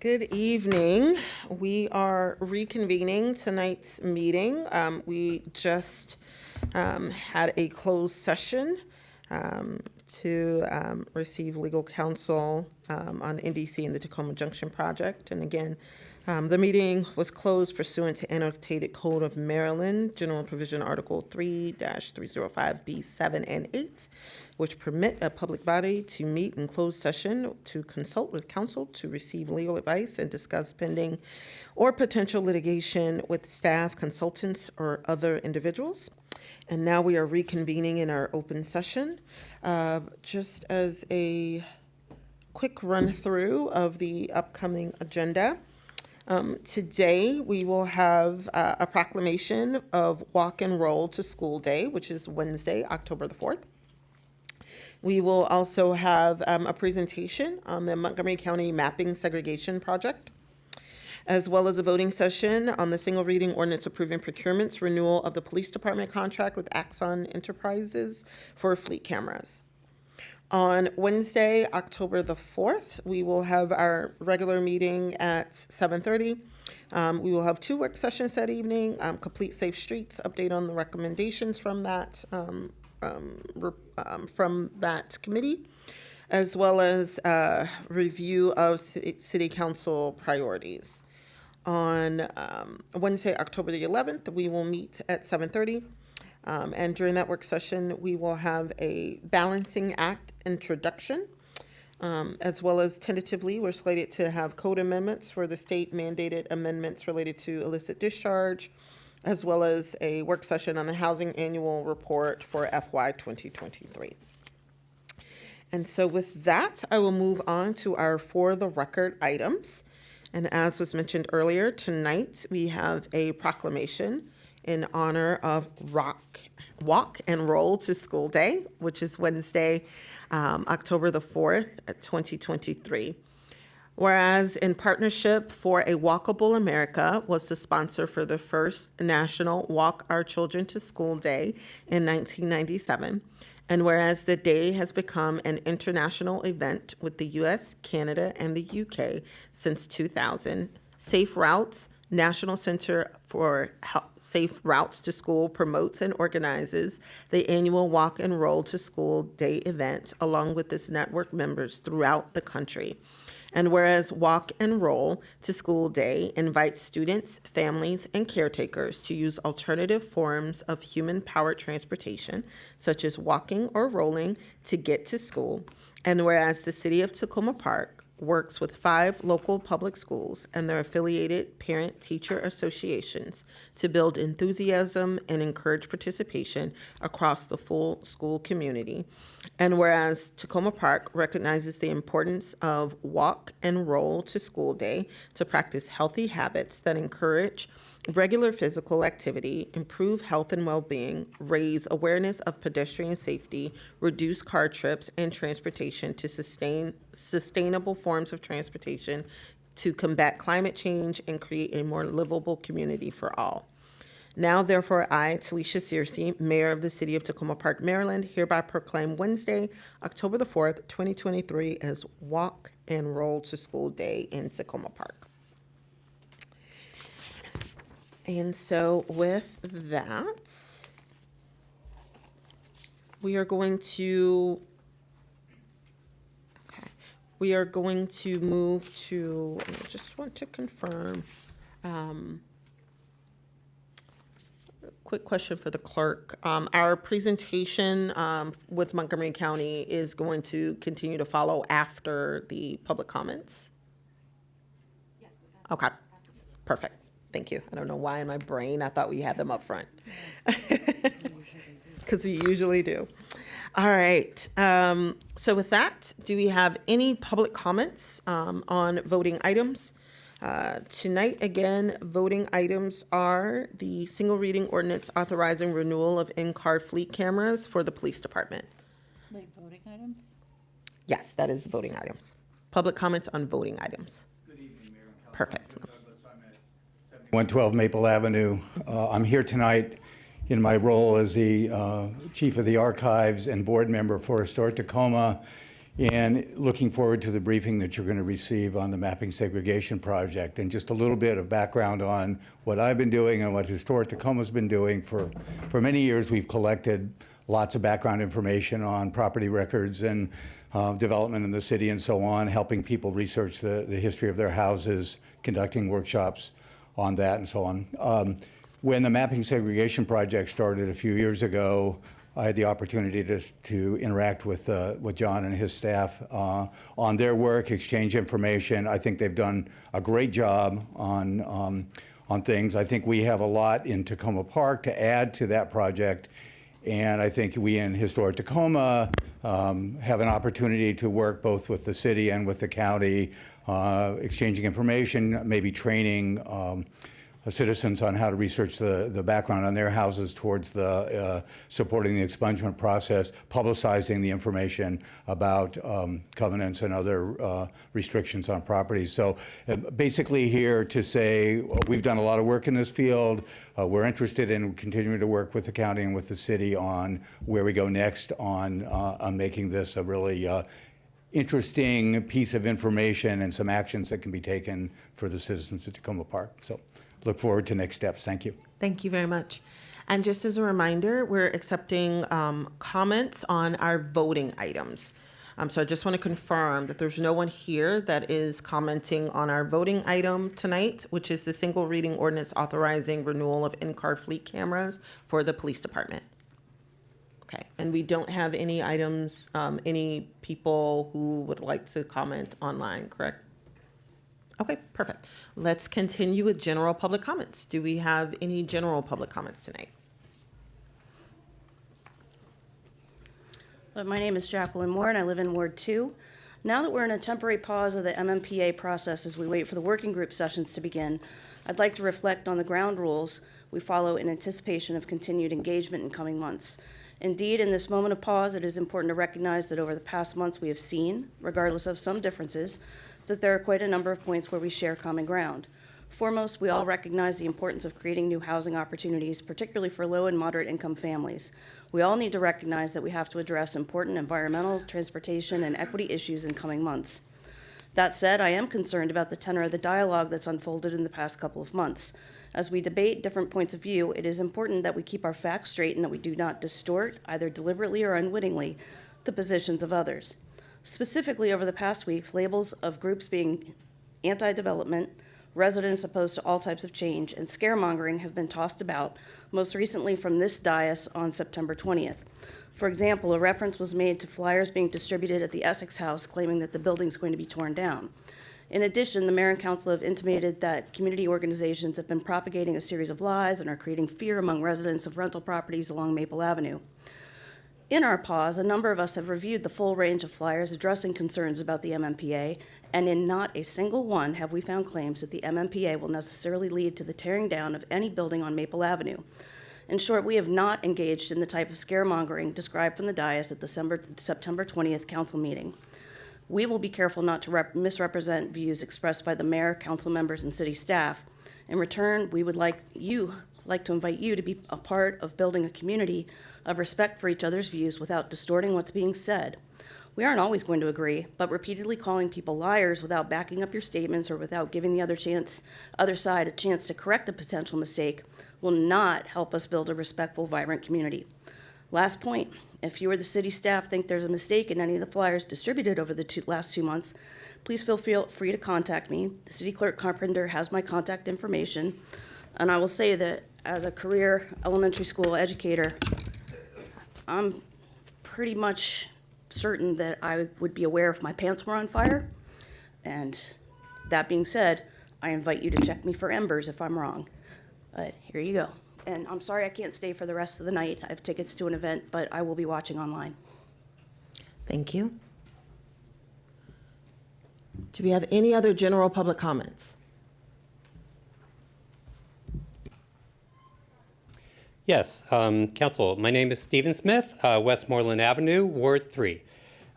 Good evening. We are reconvening tonight's meeting. We just had a closed session to receive legal counsel on NDC and the Tacoma Junction project. And again, the meeting was closed pursuant to Annotated Code of Maryland, General Provision Article 3-305B 7 and 8, which permit a public body to meet in closed session to consult with counsel to receive legal advice and discuss pending or potential litigation with staff, consultants, or other individuals. And now we are reconvening in our open session. Just as a quick run through of the upcoming agenda. Today, we will have a proclamation of Walk and Roll to School Day, which is Wednesday, October the 4th. We will also have a presentation on the Montgomery County Mapping Segregation Project, as well as a voting session on the single reading ordinance approving procurements renewal of the police department contract with Axon Enterprises for fleet cameras. On Wednesday, October the 4th, we will have our regular meeting at 7:30. We will have two work sessions that evening, Complete Safe Streets, update on the recommendations from that committee, as well as review of city council priorities. On Wednesday, October the 11th, we will meet at 7:30. And during that work session, we will have a balancing act introduction, as well as tentatively, we're slated to have code amendments for the state mandated amendments related to illicit discharge, as well as a work session on the housing annual report for FY 2023. And so with that, I will move on to our for the record items. And as was mentioned earlier, tonight we have a proclamation in honor of Walk and Roll to School Day, which is Wednesday, October the 4th, 2023. Whereas in partnership for a Walkable America was the sponsor for the first national Walk Our Children to School Day in 1997. And whereas the day has become an international event with the US, Canada, and the UK since 2000, Safe Routes National Center for Safe Routes to School promotes and organizes the annual Walk and Roll to School Day event along with its network members throughout the country. And whereas Walk and Roll to School Day invites students, families, and caretakers to use alternative forms of human-powered transportation, such as walking or rolling, to get to school. And whereas the City of Tacoma Park works with 5 local public schools and their affiliated parent-teacher associations to build enthusiasm and encourage participation across the full school community. And whereas Tacoma Park recognizes the importance of Walk and Roll to School Day to practice healthy habits that encourage regular physical activity, improve health and well-being, raise awareness of pedestrian safety, reduce car trips and transportation to sustainable forms of transportation to combat climate change and create a more livable community for all. Now, therefore, I, Talisha Searcy, Mayor of the City of Tacoma Park, Maryland, hereby proclaim Wednesday, October the 4th, 2023 as Walk and Roll to School Day in Tacoma Park. And so with that, we are going to move to, I just want to confirm, quick question for the clerk. Our presentation with Montgomery County is going to continue to follow after the public comments? Yes. Okay, perfect. Thank you. I don't know why in my brain I thought we had them up front. Because we usually do. All right. So with that, do we have any public comments on voting items? Tonight, again, voting items are the single reading ordinance authorizing renewal of in-car fleet cameras for the police department. Like voting items? Yes, that is the voting items. Public comments on voting items. Good evening, Mayor and Council. Perfect. I'm at 112 Maple Avenue. I'm here tonight in my role as the Chief of the Archives and Board Member for Historic Tacoma and looking forward to the briefing that you're going to receive on the mapping segregation project. And just a little bit of background on what I've been doing and what Historic Tacoma's been doing. For many years, we've collected lots of background information on property records and development in the city and so on, helping people research the history of their houses, conducting workshops on that and so on. When the mapping segregation project started a few years ago, I had the opportunity to interact with John and his staff on their work, exchange information. I think they've done a great job on things. I think we have a lot in Tacoma Park to add to that project, and I think we in Historic Tacoma have an opportunity to work both with the city and with the county, exchanging information, maybe training citizens on how to research the background on their houses towards the supporting the expungement process, publicizing the information about covenants and other restrictions on properties. So basically here to say we've done a lot of work in this field. We're interested in continuing to work with the county and with the city on where we go next on making this a really interesting piece of information and some actions that can be taken for the citizens of Tacoma Park. So look forward to next steps. Thank you. Thank you very much. And just as a reminder, we're accepting comments on our voting items. So I just want to confirm that there's no one here that is commenting on our voting item tonight, which is the single reading ordinance authorizing renewal of in-car fleet cameras for the police department. Okay, and we don't have any items, any people who would like to comment online, correct? Okay, perfect. Let's continue with general public comments. Do we have any general public comments tonight? My name is Jacqueline Moore, and I live in Ward 2. Now that we're in a temporary pause of the MMPA process as we wait for the working group sessions to begin, I'd like to reflect on the ground rules we follow in anticipation of continued engagement in coming months. Indeed, in this moment of pause, it is important to recognize that over the past months we have seen, regardless of some differences, that there are quite a number of points where we share common ground. Foremost, we all recognize the importance of creating new housing opportunities, particularly for low and moderate income families. We all need to recognize that we have to address important environmental, transportation, and equity issues in coming months. That said, I am concerned about the tenor of the dialogue that's unfolded in the past couple of months. As we debate different points of view, it is important that we keep our facts straight and that we do not distort, either deliberately or unwittingly, the positions of others. Specifically, over the past weeks, labels of groups being anti-development, residents opposed to all types of change, and scaremongering have been tossed about, most recently from this dais on September 20th. For example, a reference was made to flyers being distributed at the Essex House claiming that the building's going to be torn down. In addition, the mayor and council have intimated that community organizations have been propagating a series of lies and are creating fear among residents of rental properties along Maple Avenue. In our pause, a number of us have reviewed the full range of flyers addressing concerns about the MMPA, and in not a single one have we found claims that the MMPA will necessarily lead to the tearing down of any building on Maple Avenue. In short, we have not engaged in the type of scaremongering described from the dais at the September 20th council meeting. We will be careful not to misrepresent views expressed by the mayor, council members, and city staff. In return, we would like to invite you to be a part of building a community of respect for each other's views without distorting what's being said. We aren't always going to agree, but repeatedly calling people liars without backing up your statements or without giving the other side a chance to correct a potential mistake will not help us build a respectful, vibrant community. Last point, if you or the city staff think there's a mistake in any of the flyers distributed over the last 2 months, please feel free to contact me. The city clerk Carpenter has my contact information, and I will say that as a career elementary school educator, I'm pretty much certain that I would be aware if my pants were on fire. And that being said, I invite you to check me for embers if I'm wrong. But here you go. And I'm sorry I can't stay for the rest of the night. I have tickets to an event, but I will be watching online. Thank you. Do we have any other general public comments? Yes, Council, my name is Stephen Smith, Westmoreland Avenue, Ward 3.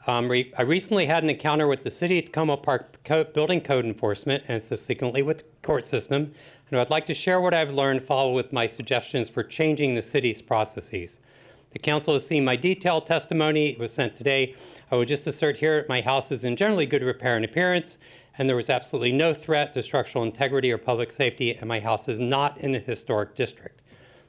I recently had an encounter with the City of Tacoma Park Building Code Enforcement and subsequently with the court system, and I'd like to share what I've learned, follow with my suggestions for changing the city's processes. The council has seen my detailed testimony. It was sent today. I would just assert here, my house is in generally good repair and appearance, and there was absolutely no threat to structural integrity or public safety, and my house is not in a historic district.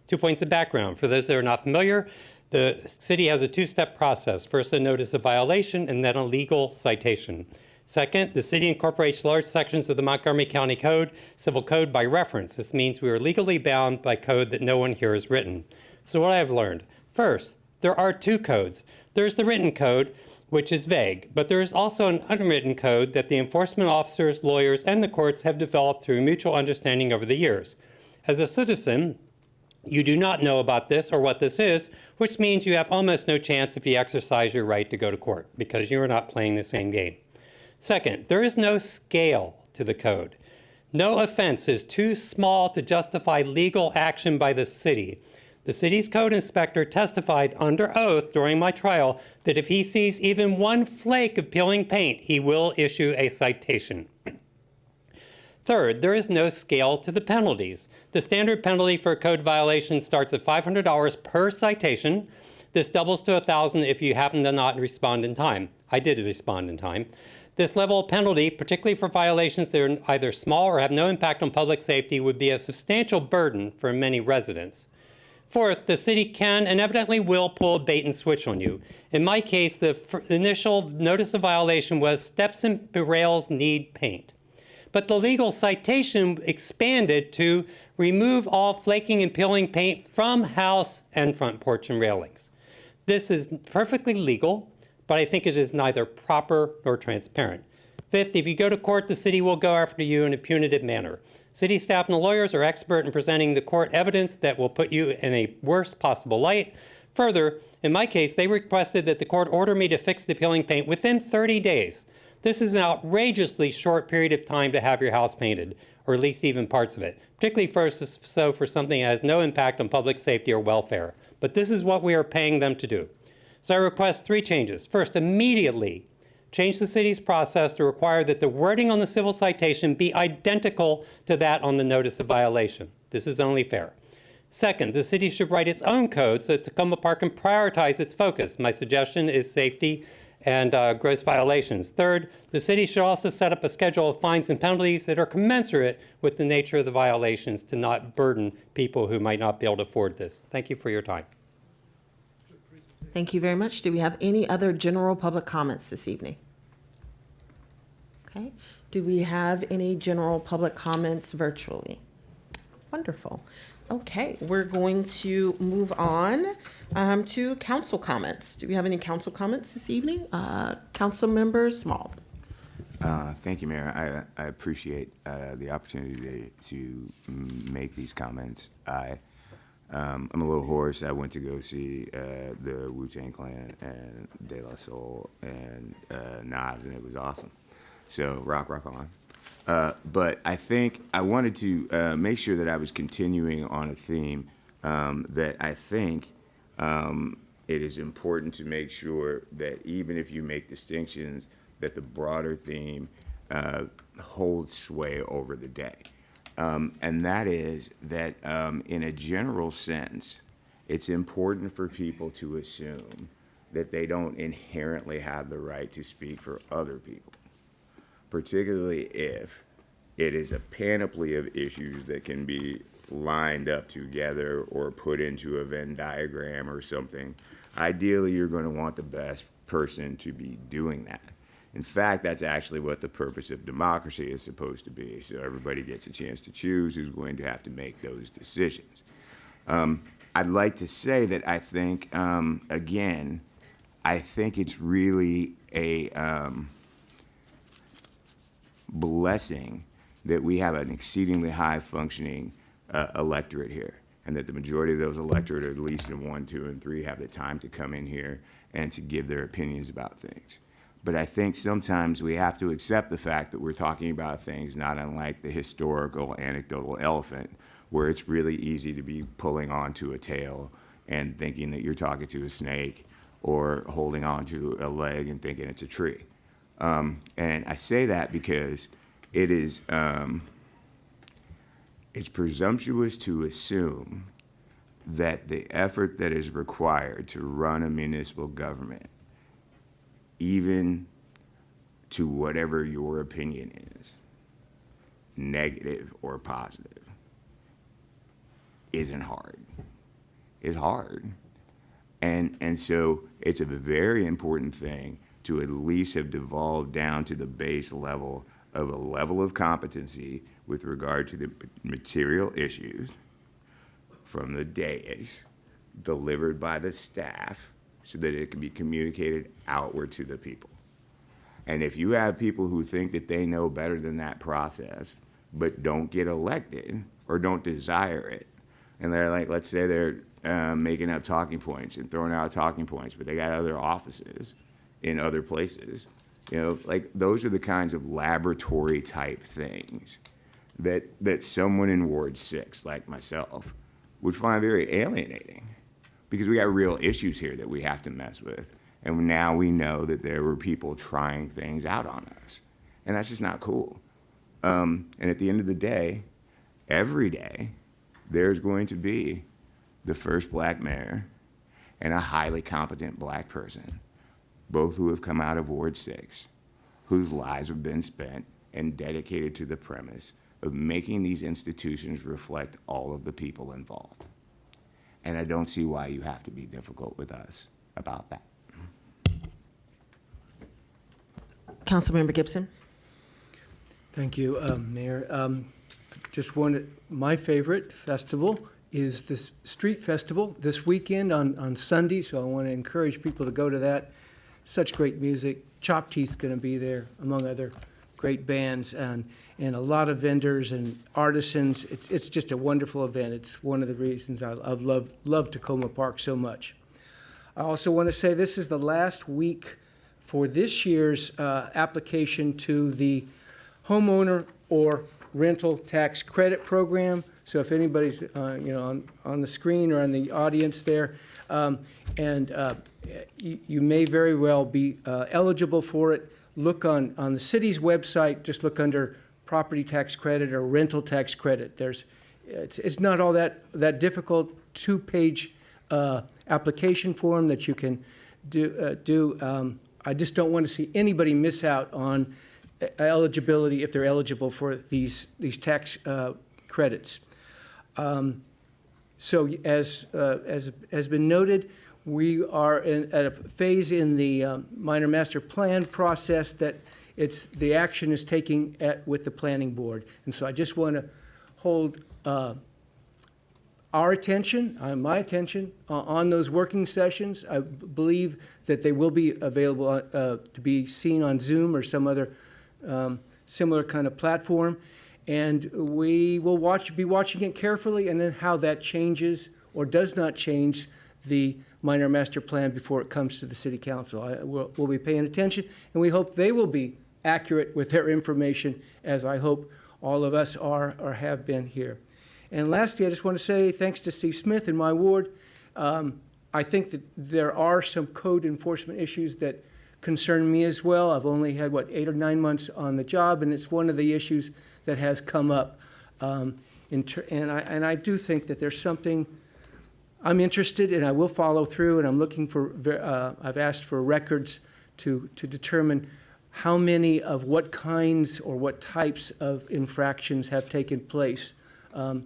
2 points of background. For those that are not familiar, the city has a two-step process. First, a notice of violation, and then a legal citation. Second, the city incorporates large sections of the Montgomery County Code, Civil Code, by reference. This means we are legally bound by code that no one here has written. So what I have learned. First, there are two codes. There's the written code, which is vague, but there is also an unwritten code that the enforcement officers, lawyers, and the courts have developed through mutual understanding over the years. As a citizen, you do not know about this or what this is, which means you have almost no chance if you exercise your right to go to court because you are not playing the same game. Second, there is no scale to the code. No offense is too small to justify legal action by the city. The city's code inspector testified under oath during my trial that if he sees even one flake of peeling paint, he will issue a citation. Third, there is no scale to the penalties. The standard penalty for a code violation starts at $500 per citation. This doubles to $1,000 if you happen to not respond in time. I did respond in time. This level of penalty, particularly for violations that are either small or have no impact on public safety, would be a substantial burden for many residents. Fourth, the city can and evidently will pull a bait and switch on you. In my case, the initial notice of violation was steps and rails need paint. But the legal citation expanded to remove all flaking and peeling paint from house and front porch and railings. This is perfectly legal, but I think it is neither proper nor transparent. Fifth, if you go to court, the city will go after you in a punitive manner. City staff and the lawyers are expert in presenting the court evidence that will put you in a worst possible light. Further, in my case, they requested that the court order me to fix the peeling paint within 30 days. This is an outrageously short period of time to have your house painted, or at least even parts of it, particularly for something that has no impact on public safety or welfare. But this is what we are paying them to do. So I request three changes. First, immediately change the city's process to require that the wording on the civil citation be identical to that on the notice of violation. This is only fair. Second, the city should write its own code so that Tacoma Park can prioritize its focus. My suggestion is safety and gross violations. Third, the city should also set up a schedule of fines and penalties that are commensurate with the nature of the violations to not burden people who might not be able to afford this. Thank you for your time. Thank you very much. Do we have any other general public comments this evening? Okay. Do we have any general public comments virtually? Wonderful. Okay, we're going to move on to council comments. Do we have any council comments this evening? Council member Small. Thank you, Mayor. I appreciate the opportunity to make these comments. I'm a little hoarse. I went to go see the Wu-Tang Clan and De La Soul and Nas, and it was awesome. So rock on. But I think I wanted to make sure that I was continuing on a theme that I think it is important to make sure that even if you make distinctions, that the broader theme holds sway over the day. And that is that in a general sense, it's important for people to assume that they don't inherently have the right to speak for other people, particularly if it is a panoply of issues that can be lined up together or put into a Venn diagram or something. Ideally, you're going to want the best person to be doing that. In fact, that's actually what the purpose of democracy is supposed to be. So everybody gets a chance to choose who's going to have to make those decisions. I'd like to say that I think, again, I think it's really a blessing that we have an exceedingly high functioning electorate here, and that the majority of those electorate, at least in 1, 2, and 3, have the time to come in here and to give their opinions about things. But I think sometimes we have to accept the fact that we're talking about things not unlike the historical anecdotal elephant, where it's really easy to be pulling onto a tail and thinking that you're talking to a snake, or holding on to a leg and thinking it's a tree. And I say that because it is it's presumptuous to assume that the effort that is required to run a municipal government, even to whatever your opinion is, negative or positive, isn't hard. It's hard. And so it's a very important thing to at least have devolved down to the base level of a level of competency with regard to the material issues from the dais delivered by the staff so that it can be communicated outward to the people. And if you have people who think that they know better than that process, but don't get elected or don't desire it, and they're like, let's say they're making up talking points and throwing out talking points, but they got other offices in other places, you know, like those are the kinds of laboratory type things that someone in Ward 6, like myself, would find very alienating, because we got real issues here that we have to mess with. And now we know that there were people trying things out on us. And that's just not cool. And at the end of the day, every day, there's going to be the first black mayor and a highly competent black person, both who have come out of Ward 6, whose lives have been spent and dedicated to the premise of making these institutions reflect all of the people involved. And I don't see why you have to be difficult with us about that. Councilmember Gibson. Thank you, Mayor. Just one, my favorite festival is this street festival this weekend on Sunday, so I want to encourage people to go to that. Such great music. Chop Teeth's going to be there, among other great bands, and a lot of vendors and artisans. It's just a wonderful event. It's one of the reasons I've loved Tacoma Park so much. I also want to say this is the last week for this year's application to the homeowner or rental tax credit program. So if anybody's on the screen or on the audience there, you may very well be eligible for it. Look on the city's website, just look under property tax credit or rental tax credit. It's not all that difficult, 2-page application form that you can do. I just don't want to see anybody miss out on eligibility if they're eligible for these tax credits. So as has been noted, we are at a phase in the minor master plan process that the action is taking with the planning board. And so I just want to hold our attention, my attention, on those working sessions. I believe that they will be available to be seen on Zoom or some other similar kind of platform. And we will be watching it carefully, and then how that changes or does not change the minor master plan before it comes to the city council. We'll be paying attention, and we hope they will be accurate with their information, as I hope all of us are or have been here. And lastly, I just want to say thanks to Steve Smith in my ward. I think that there are some code enforcement issues that concern me as well. I've only had, 8 or 9 months on the job, and it's one of the issues that has come up. And I do think that there's something I'm interested in. I will follow through, and I'm looking for, I've asked for records to determine how many of what kinds or what types of infractions have taken place.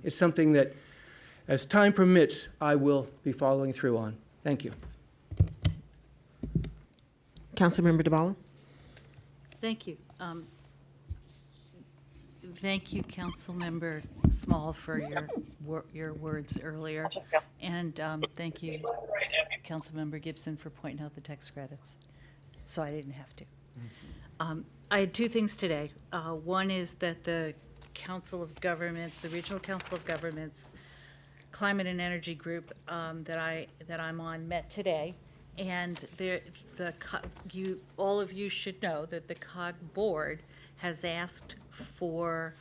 It's something that, as time permits, I will be following through on. Thank you. Councilmember DeBala. Thank you. Thank you, Councilmember Small, for your words earlier. And thank you, Councilmember Gibson, for pointing out the tax credits, so I didn't have to. I had 2 things today. One is that the Council of Governments, the Regional Council of Governments Climate and Energy Group that I'm on met today, and all of you should know that the COG board has asked for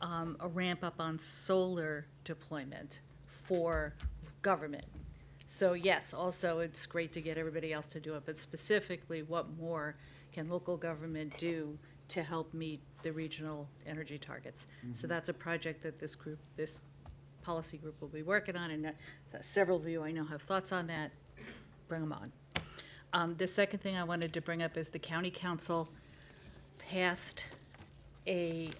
a ramp up on solar deployment for government. So yes, also it's great to get everybody else to do it, but specifically, what more can local government do to help meet the regional energy targets? So that's a project that this policy group will be working on, and several of you I know have thoughts on that. Bring them on. The second thing I wanted to bring up is the county council passed an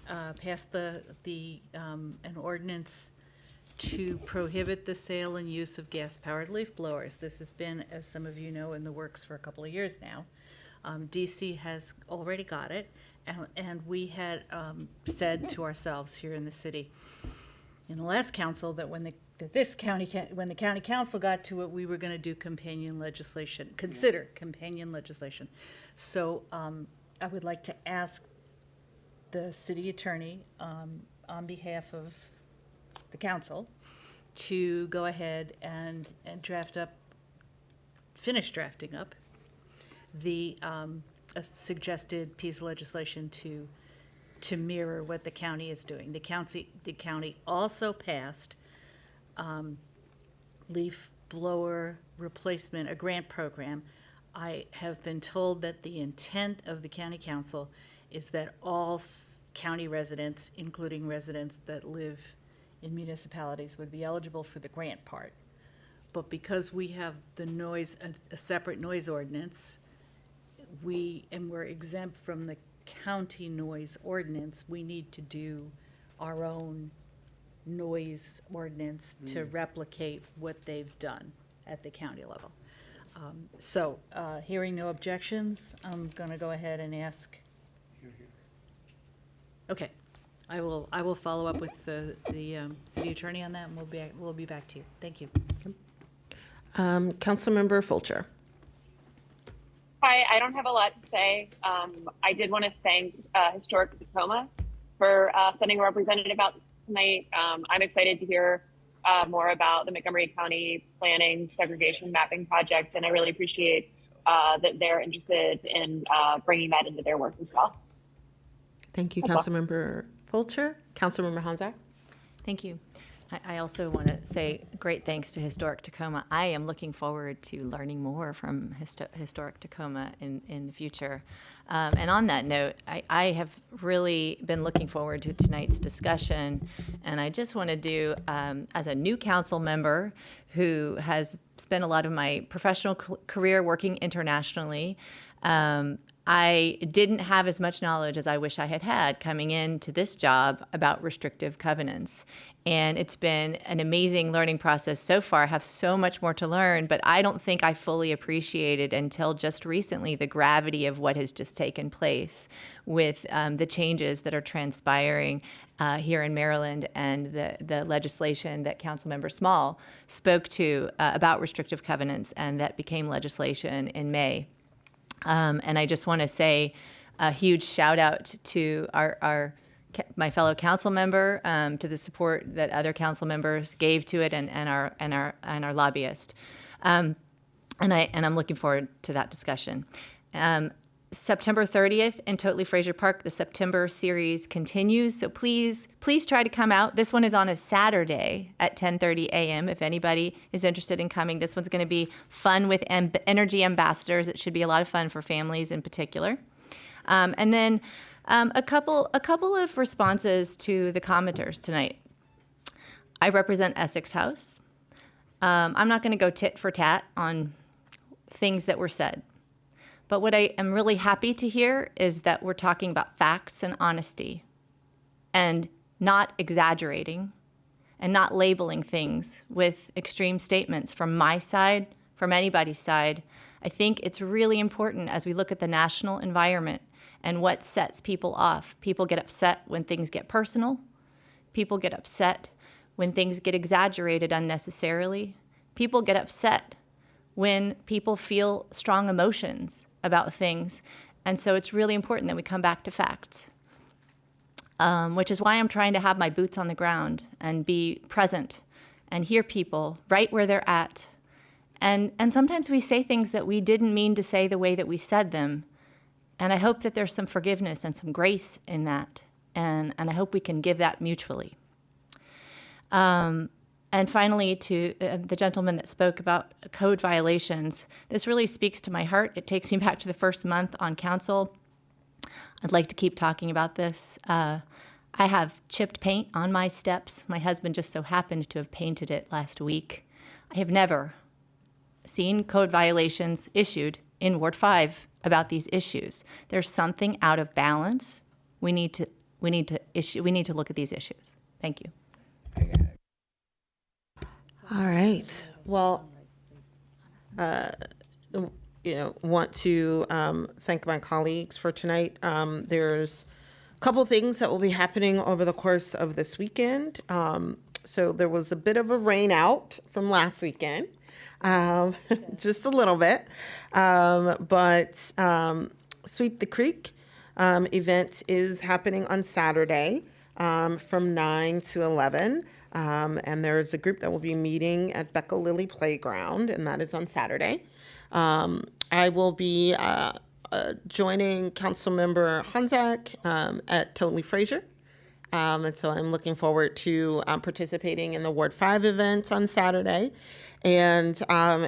ordinance to prohibit the sale and use of gas-powered leaf blowers. This has been, as some of you know, in the works for a couple of years now. DC has already got it, and we had said to ourselves here in the city, in the last council, that when the county council got to it, we were going to do companion legislation, consider companion legislation. So I would like to ask the city attorney, on behalf of the council, to go ahead and finish drafting up the a suggested piece of legislation to mirror what the county is doing. The county also passed leaf blower replacement, a grant program. I have been told that the intent of the county council is that all county residents, including residents that live in municipalities, would be eligible for the grant part. But because we have the noise, a separate noise ordinance, we're exempt from the county noise ordinance, we need to do our own noise ordinance to replicate what they've done at the county level. So, hearing no objections, I'm gonna go ahead and ask. Okay, I will follow up with the city attorney on that, and we'll be back to you. Thank you. Councilmember Fulcher. Hi, I don't have a lot to say. I did want to thank Historic Tacoma for sending a representative out tonight. I'm excited to hear more about the Montgomery County Planning Segregation Mapping Project, and I really appreciate that they're interested in bringing that into their work as well. Thank you, That's all. Councilmember Fulcher. Councilmember Honzak. Thank you. I also want to say great thanks to Historic Tacoma. I am looking forward to learning more from Historic Tacoma in the future. And on that note, I have really been looking forward to tonight's discussion. And I just want to do, as a new council member who has spent a lot of my professional career working internationally, I didn't have as much knowledge as I wish I had had coming into this job about restrictive covenants. And it's been an amazing learning process so far. I have so much more to learn, but I don't think I fully appreciated until just recently the gravity of what has just taken place with the changes that are transpiring here in Maryland and the legislation that Councilmember Small spoke to about restrictive covenants, and that became legislation in May. And I just want to say a huge shout out to my fellow council member, to the support that other council members gave to it, and our lobbyist. And I'm looking forward to that discussion. September 30th in Totally Fraser Park, the September series continues. So please try to come out. This one is on a Saturday at 10:30 a.m. If anybody is interested in coming, this one's going to be fun with energy ambassadors. It should be a lot of fun for families in particular. And then a couple of responses to the commenters tonight. I represent Essex House. I'm not going to go tit for tat on things that were said. But what I am really happy to hear is that we're talking about facts and honesty, and not exaggerating, and not labeling things with extreme statements from my side, from anybody's side. I think it's really important as we look at the national environment and what sets people off. People get upset when things get personal. People get upset when things get exaggerated unnecessarily. People get upset when people feel strong emotions about things. And so it's really important that we come back to facts, which is why I'm trying to have my boots on the ground and be present and hear people right where they're at. And sometimes we say things that we didn't mean to say the way that we said them. And I hope that there's some forgiveness and some grace in that. And I hope we can give that mutually. And finally, to the gentleman that spoke about code violations, this really speaks to my heart. It takes me back to the first month on council. I'd like to keep talking about this. I I have chipped paint on my steps. My husband just so happened to have painted it last week. I have never seen code violations issued in Ward 5 about these issues. There's something out of balance. We need to look at these issues. Thank you. All right. Well, want to thank my colleagues for tonight. There's a couple things that will be happening over the course of this weekend. So there was a bit of a rain out from last weekend, just a little bit. But Sweep the Creek event is happening on Saturday from 9 to 11. And there's a group that will be meeting at Becca Lilly Playground, and that is on Saturday. I will be joining Councilmember Honzak at Totally Fraser. And so I'm looking forward to participating in the Ward 5 event on Saturday. And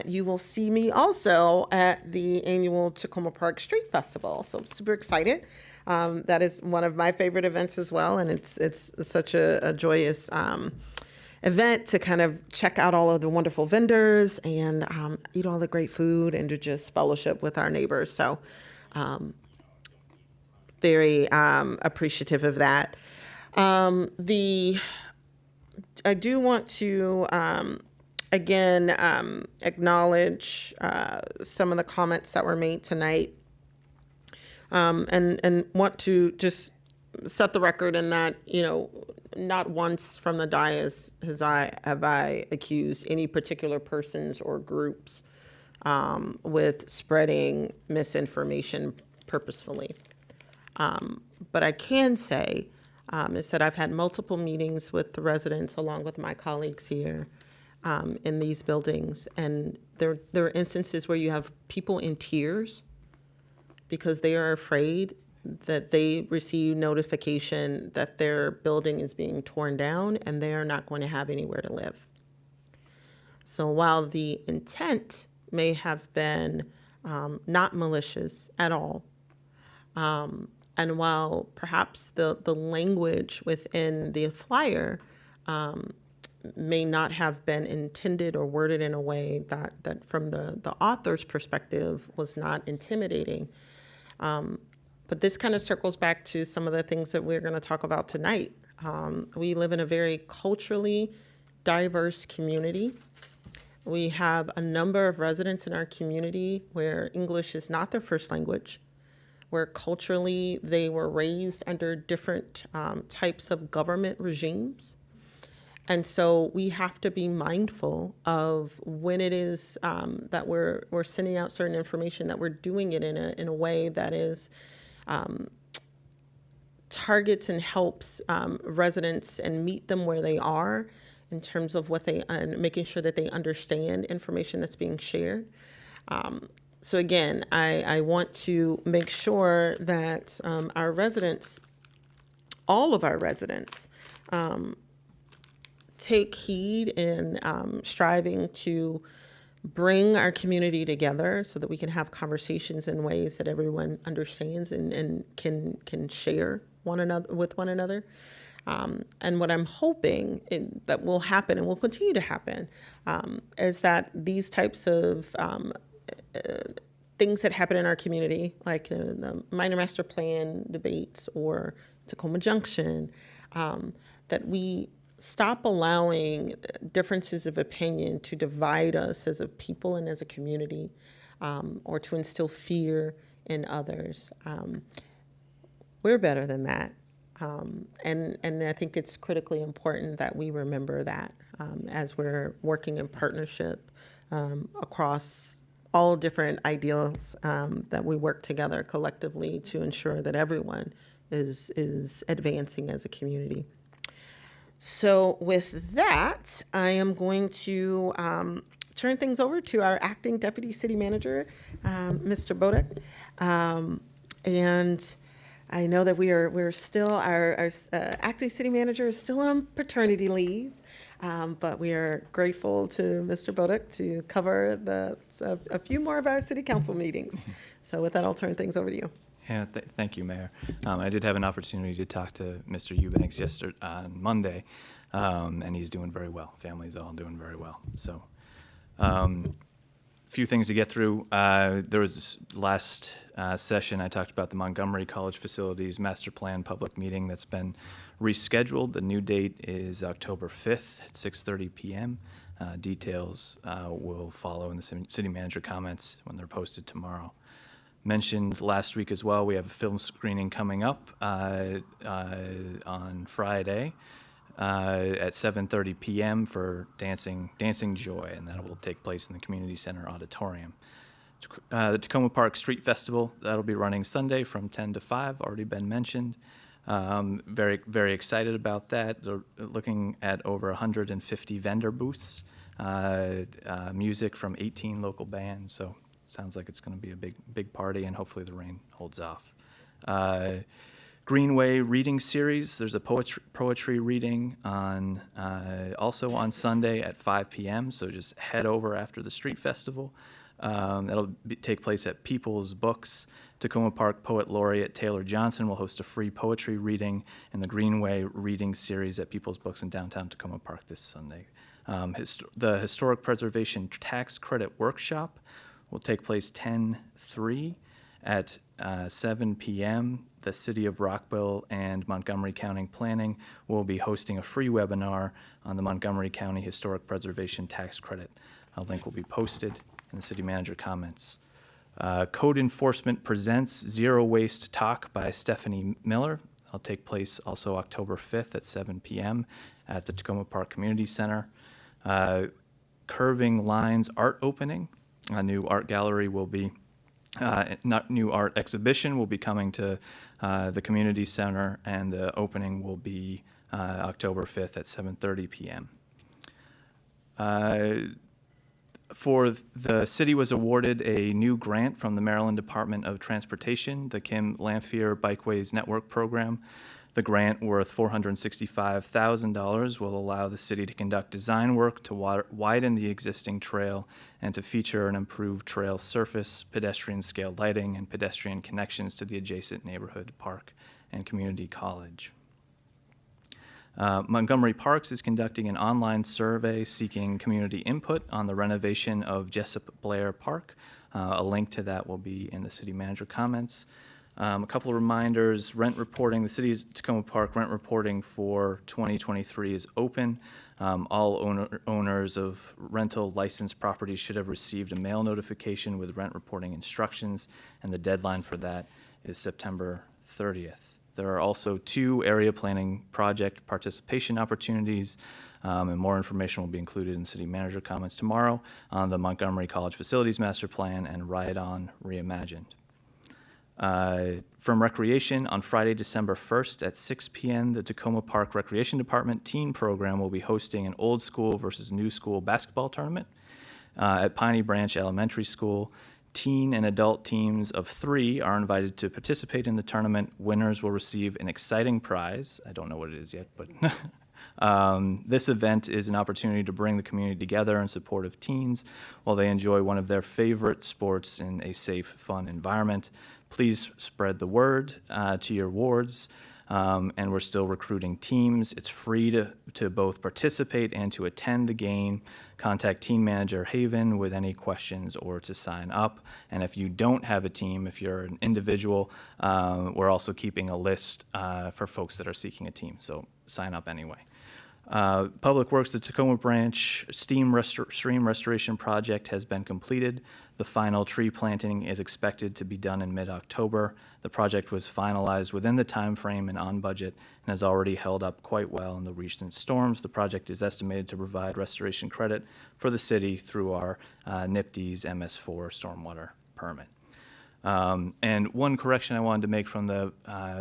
you will see me also at the annual Tacoma Park Street Festival. So I'm super excited. That is one of my favorite events as well. And it's such a joyous event to kind of check out all of the wonderful vendors and eat all the great food and to just fellowship with our neighbors. So very appreciative of that. I do want to again acknowledge some of the comments that were made tonight, and want to just set the record in that, not once from the dais have I accused any particular persons or groups with spreading misinformation purposefully. But I can say is that I've had multiple meetings with the residents along with my colleagues here in these buildings. And there are instances where you have people in tears because they are afraid that they receive notification that their building is being torn down and they are not going to have anywhere to live. So while the intent may have been not malicious at all, and while perhaps the language within the flyer may not have been intended or worded in a way that from the author's perspective was not intimidating, but this kind of circles back to some of the things that we're going to talk about tonight. We live in a very culturally diverse community. We have a number of residents in our community where English is not their first language, where culturally they were raised under different types of government regimes. And so we have to be mindful of when it is that we're sending out certain information, that we're doing it in a way that is targets and helps residents and meet them where they are in terms of what they, making sure that they understand information that's being shared. So again, I want to make sure that our residents, all of our residents, take heed in striving to bring our community together so that we can have conversations in ways that everyone understands and can share with one another. And what I'm hoping that will happen and will continue to happen is that these types of things that happen in our community, like the minor master plan debates or Tacoma Junction, that we stop allowing differences of opinion to divide us as a people and as a community, or to instill fear in others. We're better than that. And I think it's critically important that we remember that as we're working in partnership across all different ideals, that we work together collectively to ensure that everyone is advancing as a community. So with that, I am going to turn things over to our acting deputy city manager, Mr. Bodek. And I know that we're still, our acting city manager is still on paternity leave, but we are grateful to Mr. Bodek to cover a few more of our city council meetings. So with that, I'll turn things over to you. Yeah, thank you, Mayor. I did have an opportunity to talk to Mr. Eubanks yesterday on Monday, and he's doing very well. Family's all doing very well. So, few things to get through. There was last session, I talked about the Montgomery College Facilities Master Plan public meeting that's been rescheduled. The new date is October 5th at 6:30 p.m. Details will follow in the city manager comments when they're posted tomorrow. Mentioned last week as well, we have a film screening coming up on Friday at 7:30 p.m. for Dancing Joy, and that will take place in the Community Center Auditorium. The Tacoma Park Street Festival, that'll be running Sunday from 10 to 5, already been mentioned. Very, very excited about that. They're looking at over 150 vendor booths, music from 18 local bands, so sounds like it's going to be a big party, and hopefully the rain holds off. Greenway reading series. There's a poetry reading on also on Sunday at 5 p.m. So just head over after the street festival. That'll take place at People's Books. Tacoma Park Poet Laureate Taylor Johnson will host a free poetry reading in the Greenway reading series at People's Books in downtown Tacoma Park this Sunday. The Historic Preservation Tax Credit Workshop will take place 10/3 at 7 p.m. The City of Rockville and Montgomery County Planning will be hosting a free webinar on the Montgomery County Historic Preservation Tax Credit. A link will be posted in the city manager comments. Code Enforcement Presents Zero Waste Talk by Stephanie Miller. That'll take place also October 5th at 7 p.m. at the Tacoma Park Community Center. Curving Lines Art Opening. A new art gallery will be new art exhibition will be coming to the community center, and the opening will be October 5th at 7:30 p.m. For the city was awarded a new grant from the Maryland Department of Transportation, the Kim Lamphere Bikeways Network Program. The grant, worth $465,000, will allow the city to conduct design work to widen the existing trail and to feature an improved trail surface, pedestrian scale lighting, and pedestrian connections to the adjacent neighborhood park and community college. Montgomery Parks is conducting an online survey seeking community input on the renovation of Jessup Blair Park. A link to that will be in the city manager comments. A couple of reminders, rent reporting, the city's Tacoma Park rent reporting for 2023 is open. All owners of rental licensed properties should have received a mail notification with rent reporting instructions, and the deadline for that is September 30th. There are also 2 area planning project participation opportunities, and more information will be included in city manager comments tomorrow on the Montgomery College Facilities Master Plan and Ride On Reimagined. From Recreation, on Friday, December 1st at 6 p.m., the Tacoma Park Recreation Department teen program will be hosting an old school versus new school basketball tournament at Piney Branch Elementary School. Teen and adult teams of 3 are invited to participate in the tournament. Winners will receive an exciting prize. I don't know what it is yet, but this event is an opportunity to bring the community together in support of teens while they enjoy one of their favorite sports in a safe, fun environment. Please spread the word to your wards, and we're still recruiting teams. It's free to both participate and to attend the game. Contact Team Manager Haven with any questions or to sign up. And if you don't have a team, if you're an individual, we're also keeping a list for folks that are seeking a team, so sign up anyway. Public Works, the Tacoma Branch stream restoration project has been completed. The final tree planting is expected to be done in mid-October. The project was finalized within the time frame and on budget and has already held up quite well in the recent storms. The project is estimated to provide restoration credit for the city through our NIPD's MS4 stormwater permit. And one correction I wanted to make from the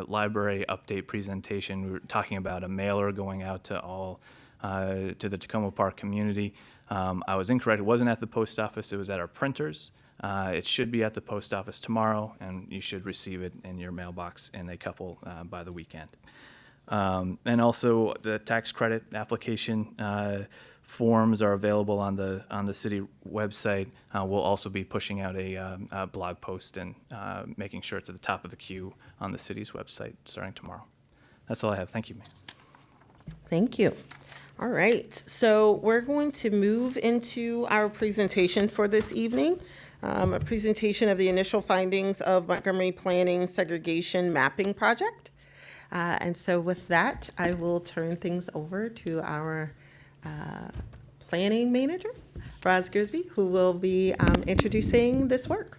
library update presentation, we were talking about a mailer going out to all, to the Tacoma Park community. I was incorrect. It wasn't at the post office. It was at our printers. It should be at the post office tomorrow, and you should receive it in your mailbox in a couple by the weekend. And also the tax credit application forms are available on the city website. We'll also be pushing out a blog post and making sure it's at the top of the queue on the city's website starting tomorrow. That's all I have. Thank you, Mayor. Thank you. All right, so we're going to move into our presentation for this evening. A presentation of the initial findings of Montgomery Planning Segregation Mapping Project. And so with that, I will turn things over to our planning manager, Roz Grisby, who will be introducing this work.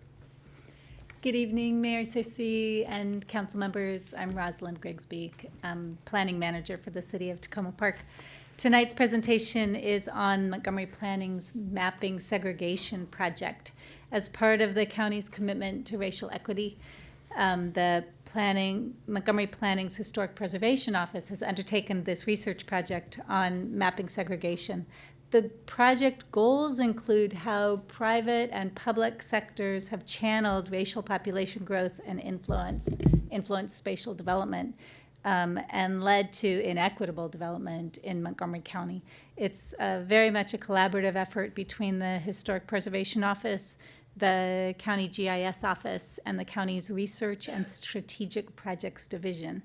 Good evening, Mayor Cersei and council members. I'm Rosalind Grigsby, planning manager for the city of Tacoma Park. Tonight's presentation is on Montgomery Planning's Mapping Segregation Project. As part of the county's commitment to racial equity, the Montgomery Planning's Historic Preservation Office has undertaken this research project on mapping segregation. The project goals include how private and public sectors have channeled racial population growth and influenced spatial development, and led to inequitable development in Montgomery County. It's very much a collaborative effort between the Historic Preservation Office, the County GIS Office, and the county's Research and Strategic Projects Division.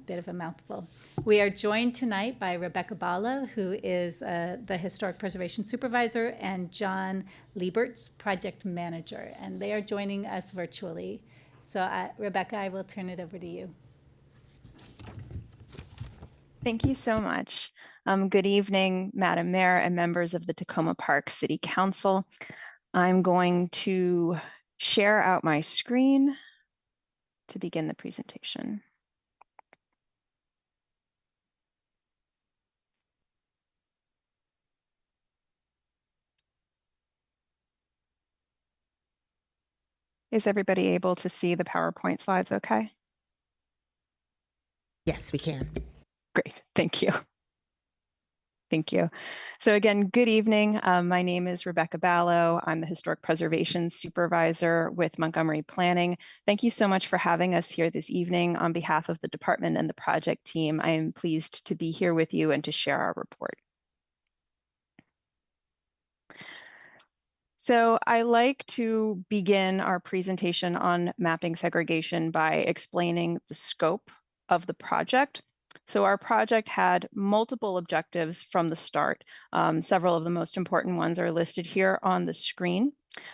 Bit of a mouthful. We are joined tonight by Rebecca Bala, who is the Historic Preservation Supervisor, and John Lieberts, Project Manager, and they are joining us virtually. So Rebecca, I will turn it over to you. Thank you so much. Good evening, Madam Mayor and members of the Tacoma Park City Council. I'm going to share out my screen to begin the presentation. Is everybody able to see the PowerPoint slides okay? Yes, we can. Great, thank you. Thank you. So again, good evening. My name is Rebecca Ballo. I'm the Historic Preservation Supervisor with Montgomery Planning. Thank you so much for having us here this evening. On behalf of the department and the project team, I am pleased to be here with you and to share our report. So I like to begin our presentation on mapping segregation by explaining the scope of the project. So our project had multiple objectives from the start. Several of the most important ones are listed here on the screen.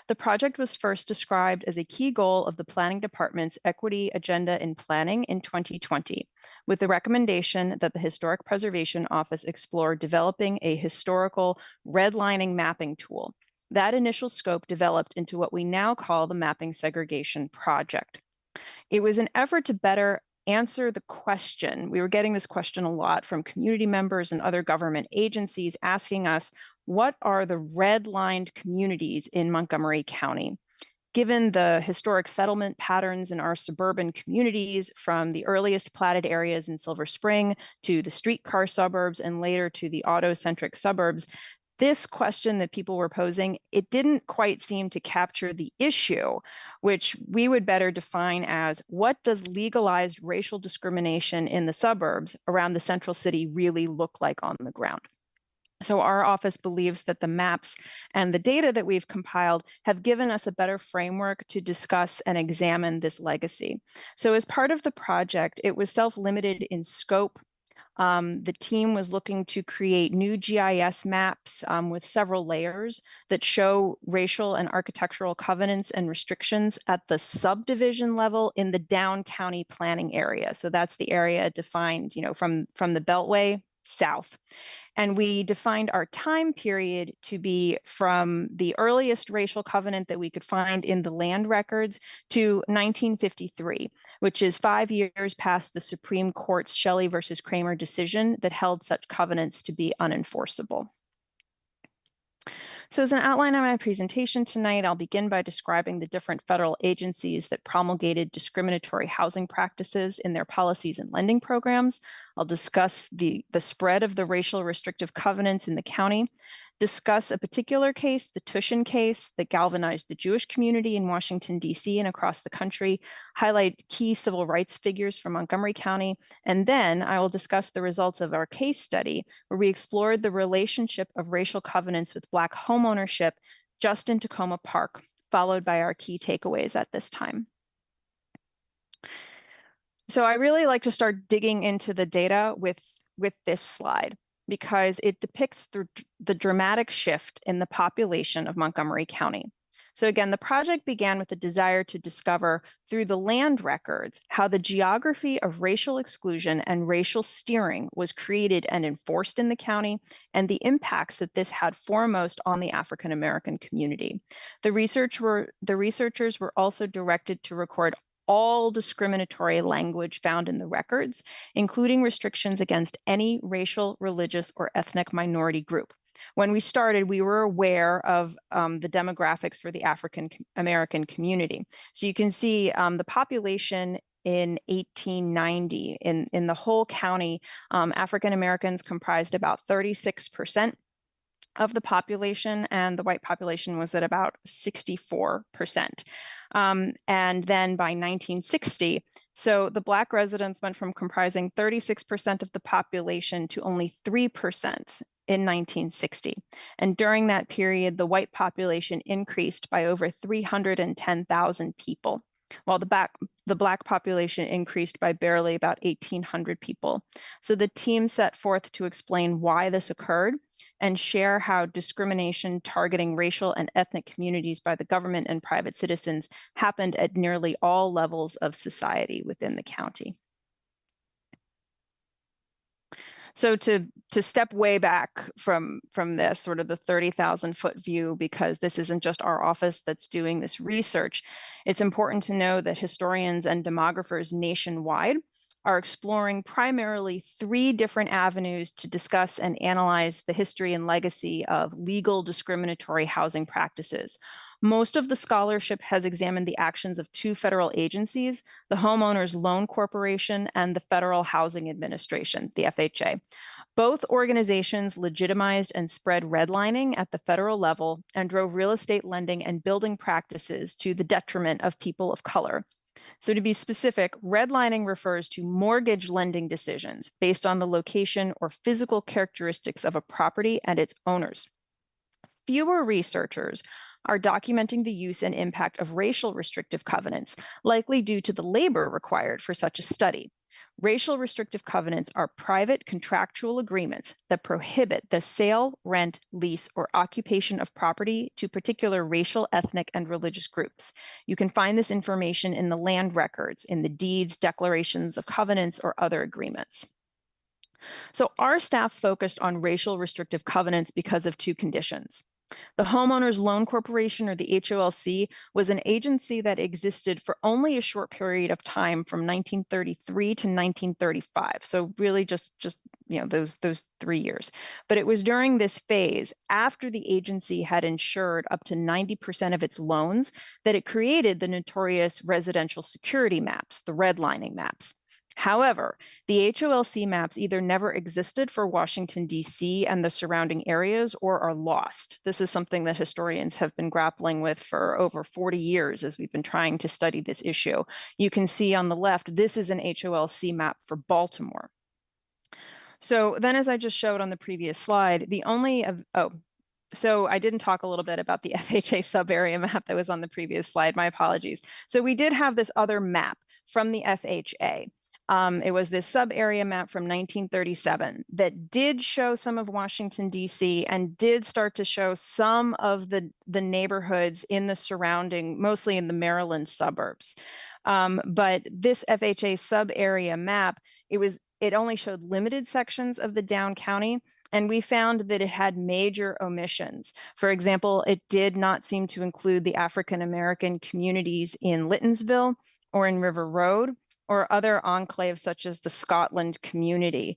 The project was first described as a key goal of the Planning Department's Equity Agenda in Planning in 2020, with the recommendation that the Historic Preservation Office explore developing a historical redlining mapping tool. That initial scope developed into what we now call the Mapping Segregation Project. It was an effort to better answer the question. We were getting this question a lot from community members and other government agencies asking us, what are the redlined communities in Montgomery County? Given the historic settlement patterns in our suburban communities, from the earliest platted areas in Silver Spring to the streetcar suburbs and later to the auto-centric suburbs, this question that people were posing, it didn't quite seem to capture the issue, which we would better define as, what does legalized racial discrimination in the suburbs around the central city really look like on the ground? So our office believes that the maps and the data that we've compiled have given us a better framework to discuss and examine this legacy. So as part of the project, it was self-limited in scope. The team was looking to create new GIS maps with several layers that show racial and architectural covenants and restrictions at the subdivision level in the down county planning area. So that's the area defined, from the Beltway south. And we defined our time period to be from the earliest racial covenant that we could find in the land records to 1953, which is 5 years past the Supreme Court's Shelley versus Kramer decision that held such covenants to be unenforceable. So as an outline of my presentation tonight, I'll begin by describing the different federal agencies that promulgated discriminatory housing practices in their policies and lending programs. I'll discuss the spread of the racial restrictive covenants in the county. discuss a particular case, the Tushin case that galvanized the Jewish community in Washington, D.C. and across the country, highlight key civil rights figures from Montgomery County, and then I will discuss the results of our case study, where we explored the relationship of racial covenants with Black homeownership just in Tacoma Park, followed by our key takeaways at this time. So I really like to start digging into the data with this slide, because it depicts the dramatic shift in the population of Montgomery County. So again, the project began with a desire to discover through the land records how the geography of racial exclusion and racial steering was created and enforced in the county, and the impacts that this had foremost on the African American community. The researchers were also directed to record all discriminatory language found in the records, including restrictions against any racial, religious, or ethnic minority group. When we started, we were aware of the demographics for the African American community. So you can see the population in 1890 in the whole county, African Americans comprised about 36% of the population, and the white population was at about 64%. And then by 1960, so the Black residents went from comprising 36% of the population to only 3% in 1960. And during that period, the white population increased by over 310,000 people, while the Black population increased by barely about 1,800 people. So the team set forth to explain why this occurred and share how discrimination targeting racial and ethnic communities by the government and private citizens happened at nearly all levels of society within the county. So to step way back from this, sort of the 30,000-foot view, because this isn't just our office that's doing this research, it's important to know that historians and demographers nationwide are exploring primarily 3 different avenues to discuss and analyze the history and legacy of legal discriminatory housing practices. Most of the scholarship has examined the actions of 2 federal agencies, the Homeowners Loan Corporation and the Federal Housing Administration, the FHA. Both organizations legitimized and spread redlining at the federal level and drove real estate lending and building practices to the detriment of people of color. So to be specific, redlining refers to mortgage lending decisions based on the location or physical characteristics of a property and its owners. Fewer researchers are documenting the use and impact of racial restrictive covenants, likely due to the labor required for such a study. Racial restrictive covenants are private contractual agreements that prohibit the sale, rent, lease, or occupation of property to particular racial, ethnic, and religious groups. You can find this information in the land records, in the deeds, declarations of covenants, or other agreements. So our staff focused on racial restrictive covenants because of 2 conditions. The Homeowners Loan Corporation, or the HOLC, was an agency that existed for only a short period of time from 1933 to 1935. So really just those 3 years. But it was during this phase, after the agency had insured up to 90% of its loans, that it created the notorious residential security maps, the redlining maps. However, the HOLC maps either never existed for Washington, D.C. and the surrounding areas, or are lost. This is something that historians have been grappling with for over 40 years as we've been trying to study this issue. You can see on the left, this is an HOLC map for Baltimore. So then, as I just showed on the previous slide, so I didn't talk a little bit about the FHA sub-area map that was on the previous slide. My apologies. So we did have this other map from the FHA. It was this sub-area map from 1937 that did show some of Washington, D.C. and did start to show some of the neighborhoods in the surrounding, mostly in the Maryland suburbs. But this FHA sub-area map, it only showed limited sections of the down county, and we found that it had major omissions. For example, it did not seem to include the African-American communities in Littonsville or in River Road, or other enclaves such as the Scotland community.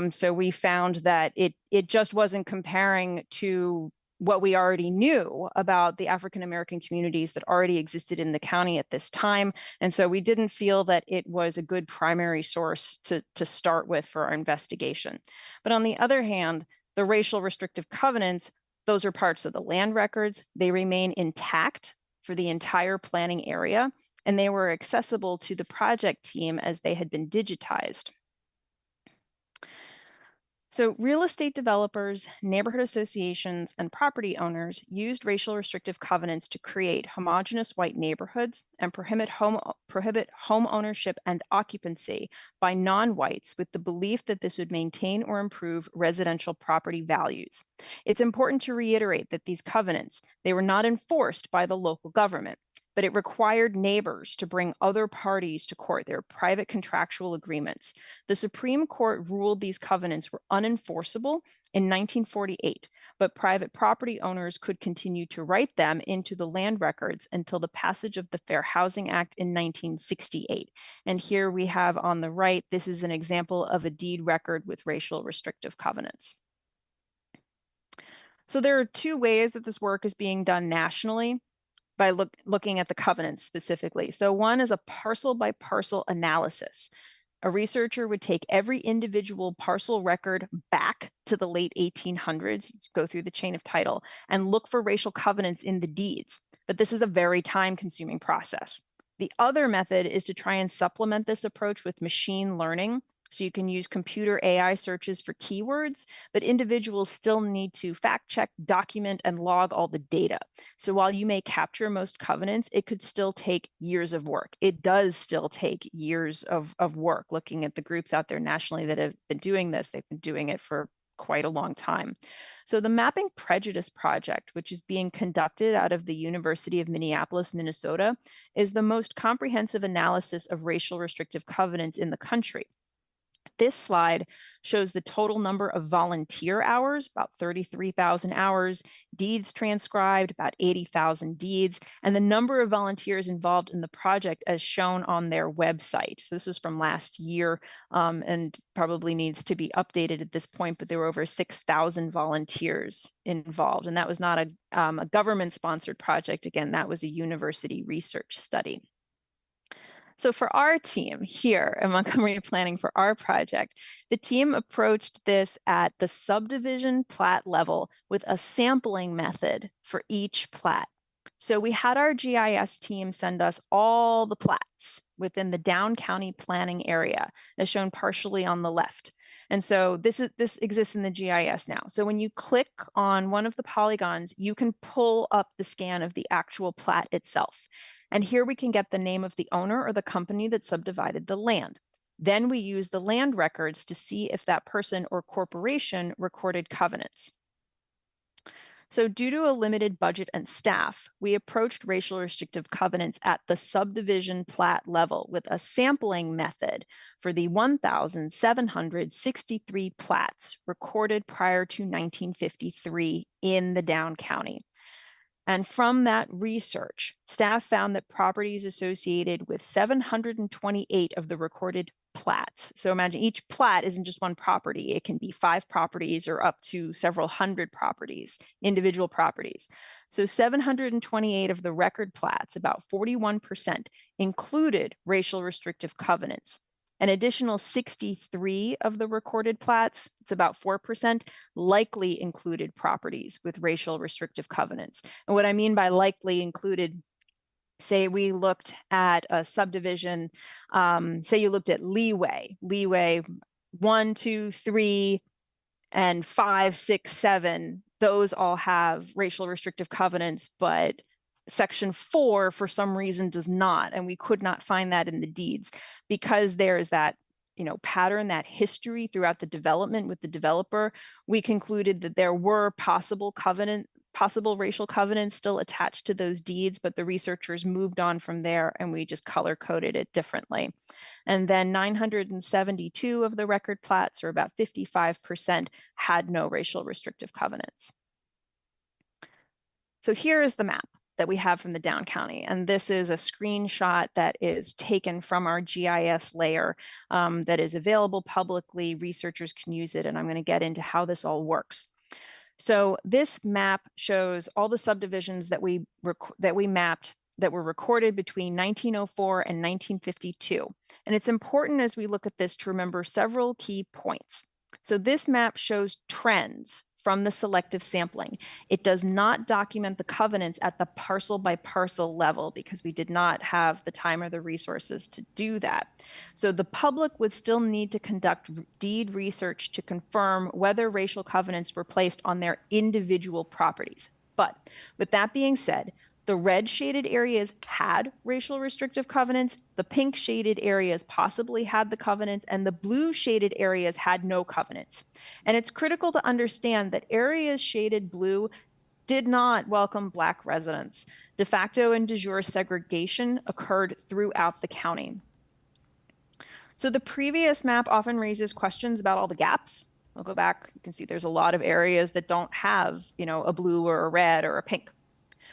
So we found that it just wasn't comparing to what we already knew about the African-American communities that already existed in the county at this time. And so we didn't feel that it was a good primary source to start with for our investigation. But on the other hand, the racial restrictive covenants Those are parts of the land records. They remain intact for the entire planning area, and they were accessible to the project team as they had been digitized. So real estate developers, neighborhood associations, and property owners used racial restrictive covenants to create homogeneous white neighborhoods and prohibit home ownership and occupancy by non-whites with the belief that this would maintain or improve residential property values. It's important to reiterate that these covenants, they were not enforced by the local government, but it required neighbors to bring other parties to court. They were private contractual agreements. The Supreme Court ruled these covenants were unenforceable in 1948, but private property owners could continue to write them into the land records until the passage of the Fair Housing Act in 1968. And here we have on the right, this is an example of a deed record with racial restrictive covenants. So there are two ways that this work is being done nationally by looking at the covenants specifically. So one is a parcel by parcel analysis. A researcher would take every individual parcel record back to the late 1800s, go through the chain of title, and look for racial covenants in the deeds. But this is a very time-consuming process. The other method is to try and supplement this approach with machine learning. So you can use computer AI searches for keywords, but individuals still need to fact check, document, and log all the data. So while you may capture most covenants, it could still take years of work. It does still take years of work. Looking at the groups out there nationally that have been doing this, they've been doing it for quite a long time. So the Mapping Prejudice Project, which is being conducted out of the University of Minneapolis, Minnesota, is the most comprehensive analysis of racial restrictive covenants in the country. This slide shows the total number of volunteer hours, about 33,000 hours, deeds transcribed, about 80,000 deeds, and the number of volunteers involved in the project as shown on their website. So this was from last year and probably needs to be updated at this point, but there were over 6,000 volunteers involved. And that was not a government-sponsored project. Again, that was a university research study. So for our team here at Montgomery Planning for our project, the team approached this at the subdivision plat level with a sampling method for each plat. So we had our GIS team send us all the plats within the Down County planning area, as shown partially on the left. And so this exists in the GIS now. So when you click on one of the polygons, you can pull up the scan of the actual plat itself. And here we can get the name of the owner or the company that subdivided the land. Then we use the land records to see if that person or corporation recorded covenants. So due to a limited budget and staff, we approached racial restrictive covenants at the subdivision plat level with a sampling method for the 1,763 plats recorded prior to 1953 in the Down County. And from that research, staff found that properties associated with 728 of the recorded plats. So imagine each plat isn't just one property. It can be 5 properties or up to several hundred properties, individual properties. So 728 of the record plats, about 41%, included racial restrictive covenants. An additional 63 of the recorded plats, it's about 4%, likely included properties with racial restrictive covenants. And what I mean by likely included, say we looked at a subdivision, say you looked at leeway 1, 2, 3, and 5, 6, 7, those all have racial restrictive covenants, but Section 4 for some reason does not, and we could not find that in the deeds because there is that pattern, that history throughout the development with the developer. We concluded that there were possible racial covenants still attached to those deeds, but the researchers moved on from there and we just color coded it differently. And then 972 of the record plats, or about 55%, had no racial restrictive covenants. So here is the map that we have from the Down County. And this is a screenshot that is taken from our GIS layer that is available publicly. Researchers can use it, and I'm going to get into how this all works. So this map shows all the subdivisions that we mapped that were recorded between 1904 and 1952. And it's important as we look at this to remember several key points. So this map shows trends from the selective sampling. It does not document the covenants at the parcel by parcel level because we did not have the time or the resources to do that. So the public would still need to conduct deed research to confirm whether racial covenants were placed on their individual properties. But with that being said, the red shaded areas had racial restrictive covenants, the pink shaded areas possibly had the covenants, and the blue shaded areas had no covenants. And it's critical to understand that areas shaded blue did not welcome Black residents. De facto and de jure segregation occurred throughout the county. So the previous map often raises questions about all the gaps. I'll go back, you can see there's a lot of areas that don't have, a blue or a red or a pink.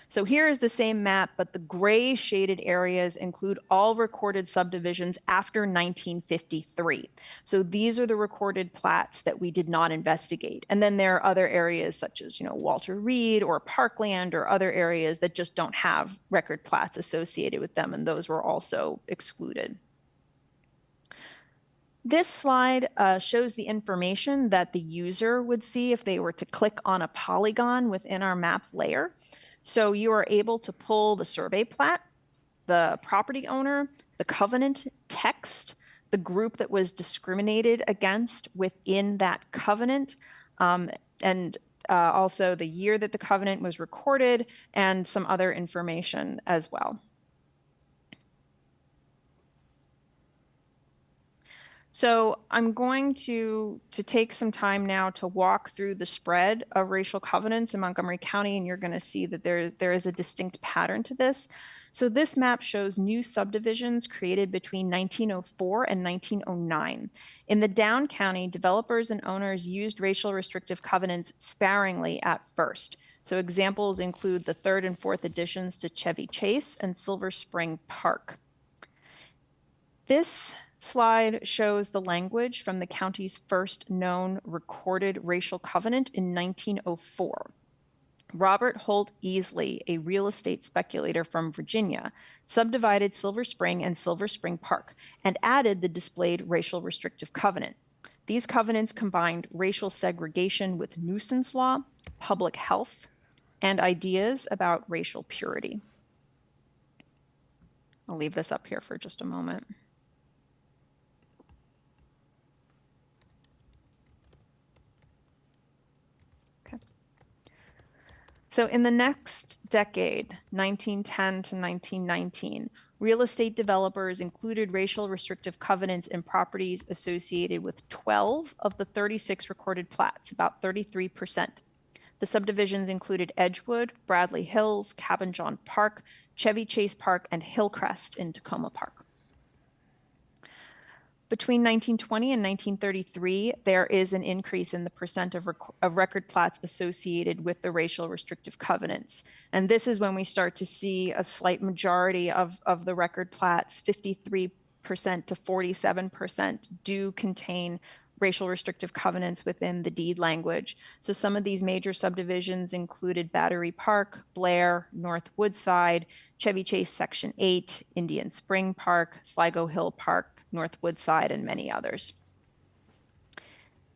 So here is the same map, but the gray shaded areas include all recorded subdivisions after 1953. So these are the recorded plats that we did not investigate. And then there are other areas such as, Walter Reed or Parkland or other areas that just don't have record plats associated with them, and those were also excluded. This slide shows the information that the user would see if they were to click on a polygon within our map layer. So you are able to pull the survey plat, the property owner, the covenant text, the group that was discriminated against within that covenant, and also the year that the covenant was recorded and some other information as well. So I'm going to take some time now to walk through the spread of racial covenants in Montgomery County, and you're going to see that there is a distinct pattern to this. So this map shows new subdivisions created between 1904 and 1909. In the Down County, developers and owners used racial restrictive covenants sparingly at first. So examples include the 3rd and 4th additions to Chevy Chase and Silver Spring Park. This slide shows the language from the county's first known recorded racial covenant in 1904. Robert Holt Easley, a real estate speculator from Virginia, subdivided Silver Spring and Silver Spring Park and added the displayed racial restrictive covenant. These covenants combined racial segregation with nuisance law, public health, and ideas about racial purity. I'll leave this up here for just a moment. So in the next decade, 1910 to 1919, real estate developers included racial restrictive covenants in properties associated with 12 of the 36 recorded plats, about 33%. The subdivisions included Edgewood, Bradley Hills, Cabin John Park, Chevy Chase Park, and Hillcrest in Tacoma Park. Between 1920 and 1933, there is an increase in the percent of record plats associated with the racial restrictive covenants. And this is when we start to see a slight majority of the record plats, 53% to 47%, do contain racial restrictive covenants within the deed language. So some of these major subdivisions included Battery Park, Blair, North Woodside, Chevy Chase Section 8, Indian Spring Park, Sligo Hill Park, North Woodside, and many others.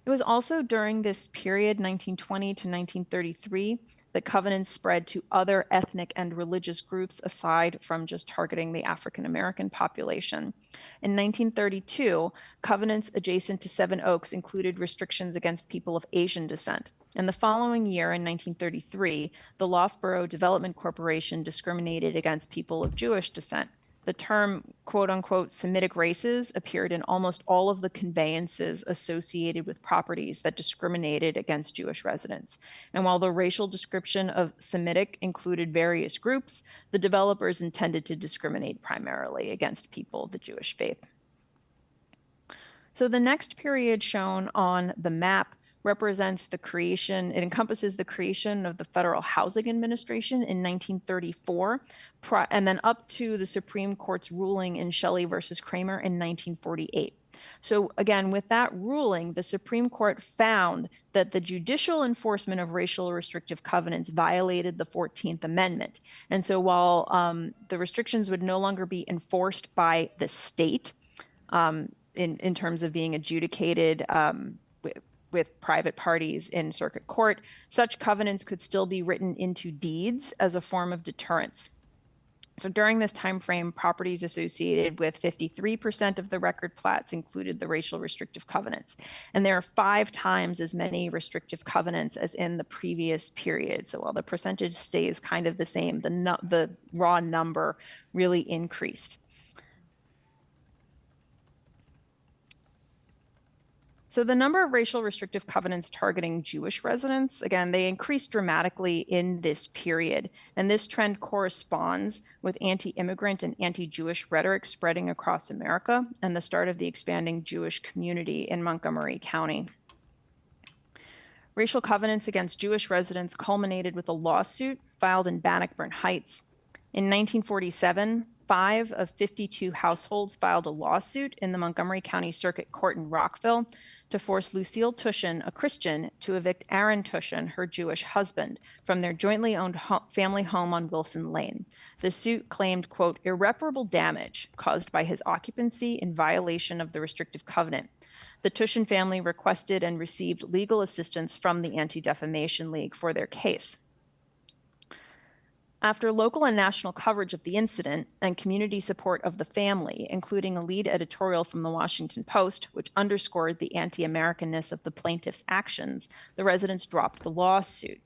It was also during this period, 1920 to 1933, that covenants spread to other ethnic and religious groups aside from just targeting the African American population. In 1932, covenants adjacent to Seven Oaks included restrictions against people of Asian descent. And the following year, in 1933, the Loughborough Development Corporation discriminated against people of Jewish descent. The term, quote unquote, Semitic races appeared in almost all of the conveyances associated with properties that discriminated against Jewish residents. And while the racial description of Semitic included various groups, the developers intended to discriminate primarily against people of the Jewish faith. So the next period shown on the map represents the creation, it encompasses the creation of the Federal Housing Administration in 1934, and then up to the Supreme Court's ruling in Shelley versus Kramer in 1948. So again, with that ruling, the Supreme Court found that the judicial enforcement of racial restrictive covenants violated the 14th Amendment. And so while the restrictions would no longer be enforced by the state in terms of being adjudicated with private parties in circuit court, such covenants could still be written into deeds as a form of deterrence. So during this time frame, properties associated with 53% of the record plats included the racial restrictive covenants. And there are 5 times as many restrictive covenants as in the previous period. So while the percentage stays kind of the same, the raw number really increased. So the number of racial restrictive covenants targeting Jewish residents, again, they increased dramatically in this period. And this trend corresponds with anti-immigrant and anti-Jewish rhetoric spreading across America and the start of the expanding Jewish community in Montgomery County. Racial covenants against Jewish residents culminated with a lawsuit filed in Bannockburn Heights. In 1947, 5 of 52 households filed a lawsuit in the Montgomery County Circuit Court in Rockville to force Lucille Tushin, a Christian, to evict Aaron Tushin, her Jewish husband, from their jointly owned family home on Wilson Lane. The suit claimed, quote, irreparable damage caused by his occupancy in violation of the restrictive covenant. The Tushin family requested and received legal assistance from the Anti-Defamation League for their case. After local and national coverage of the incident and community support of the family, including a lead editorial from the Washington Post, which underscored the anti-Americanness of the plaintiff's actions, the residents dropped the lawsuit.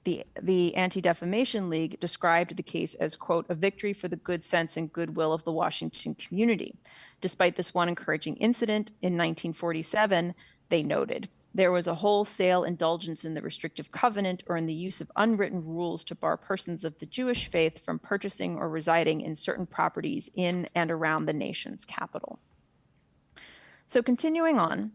The Anti-Defamation League described the case as, quote, a victory for the good sense and goodwill of the Washington community. Despite this one encouraging incident in 1947, they noted, there was a wholesale indulgence in the restrictive covenant or in the use of unwritten rules to bar persons of the Jewish faith from purchasing or residing in certain properties in and around the nation's capital. So continuing on,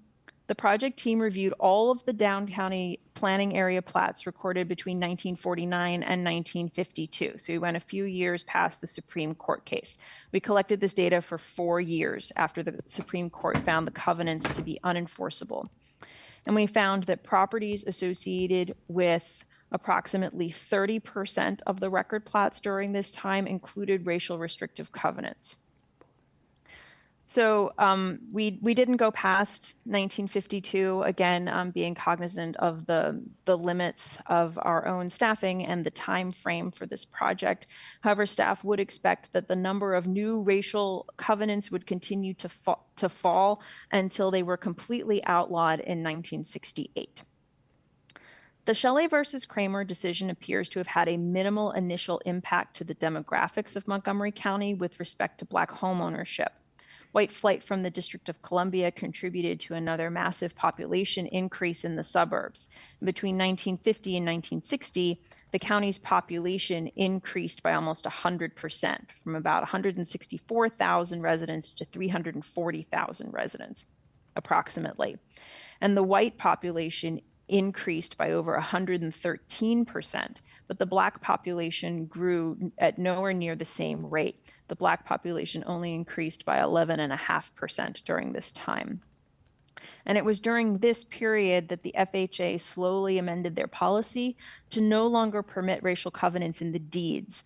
the project team reviewed all of the Down County planning area plats recorded between 1949 and 1952. So we went a few years past the Supreme Court case. We collected this data for 4 years after the Supreme Court found the covenants to be unenforceable. And we found that properties associated with approximately 30% of the record plots during this time included racial restrictive covenants. So we didn't go past 1952, again, being cognizant of the limits of our own staffing and the time frame for this project. However, staff would expect that the number of new racial covenants would continue to fall until they were completely outlawed in 1968. The Shelley versus Kramer decision appears to have had a minimal initial impact to the demographics of Montgomery County with respect to Black homeownership. White flight from the District of Columbia contributed to another massive population increase in the suburbs. Between 1950 and 1960, the county's population increased by almost 100%, from about 164,000 residents to 340,000 residents, approximately. And the white population increased by over 113%, but the Black population grew at nowhere near the same rate. The Black population only increased by 11.5% during this time. And it was during this period that the FHA slowly amended their policy to no longer permit racial covenants in the deeds.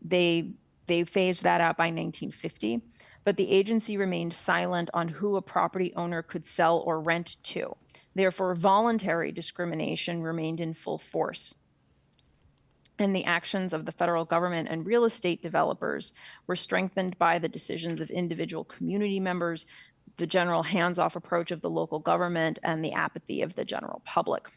They phased that out by 1950, but the agency remained silent on who a property owner could sell or rent to. Therefore, voluntary discrimination remained in full force. And the actions of the federal government and real estate developers were strengthened by the decisions of individual community members, the general hands-off approach of the local government, and the apathy of the general public.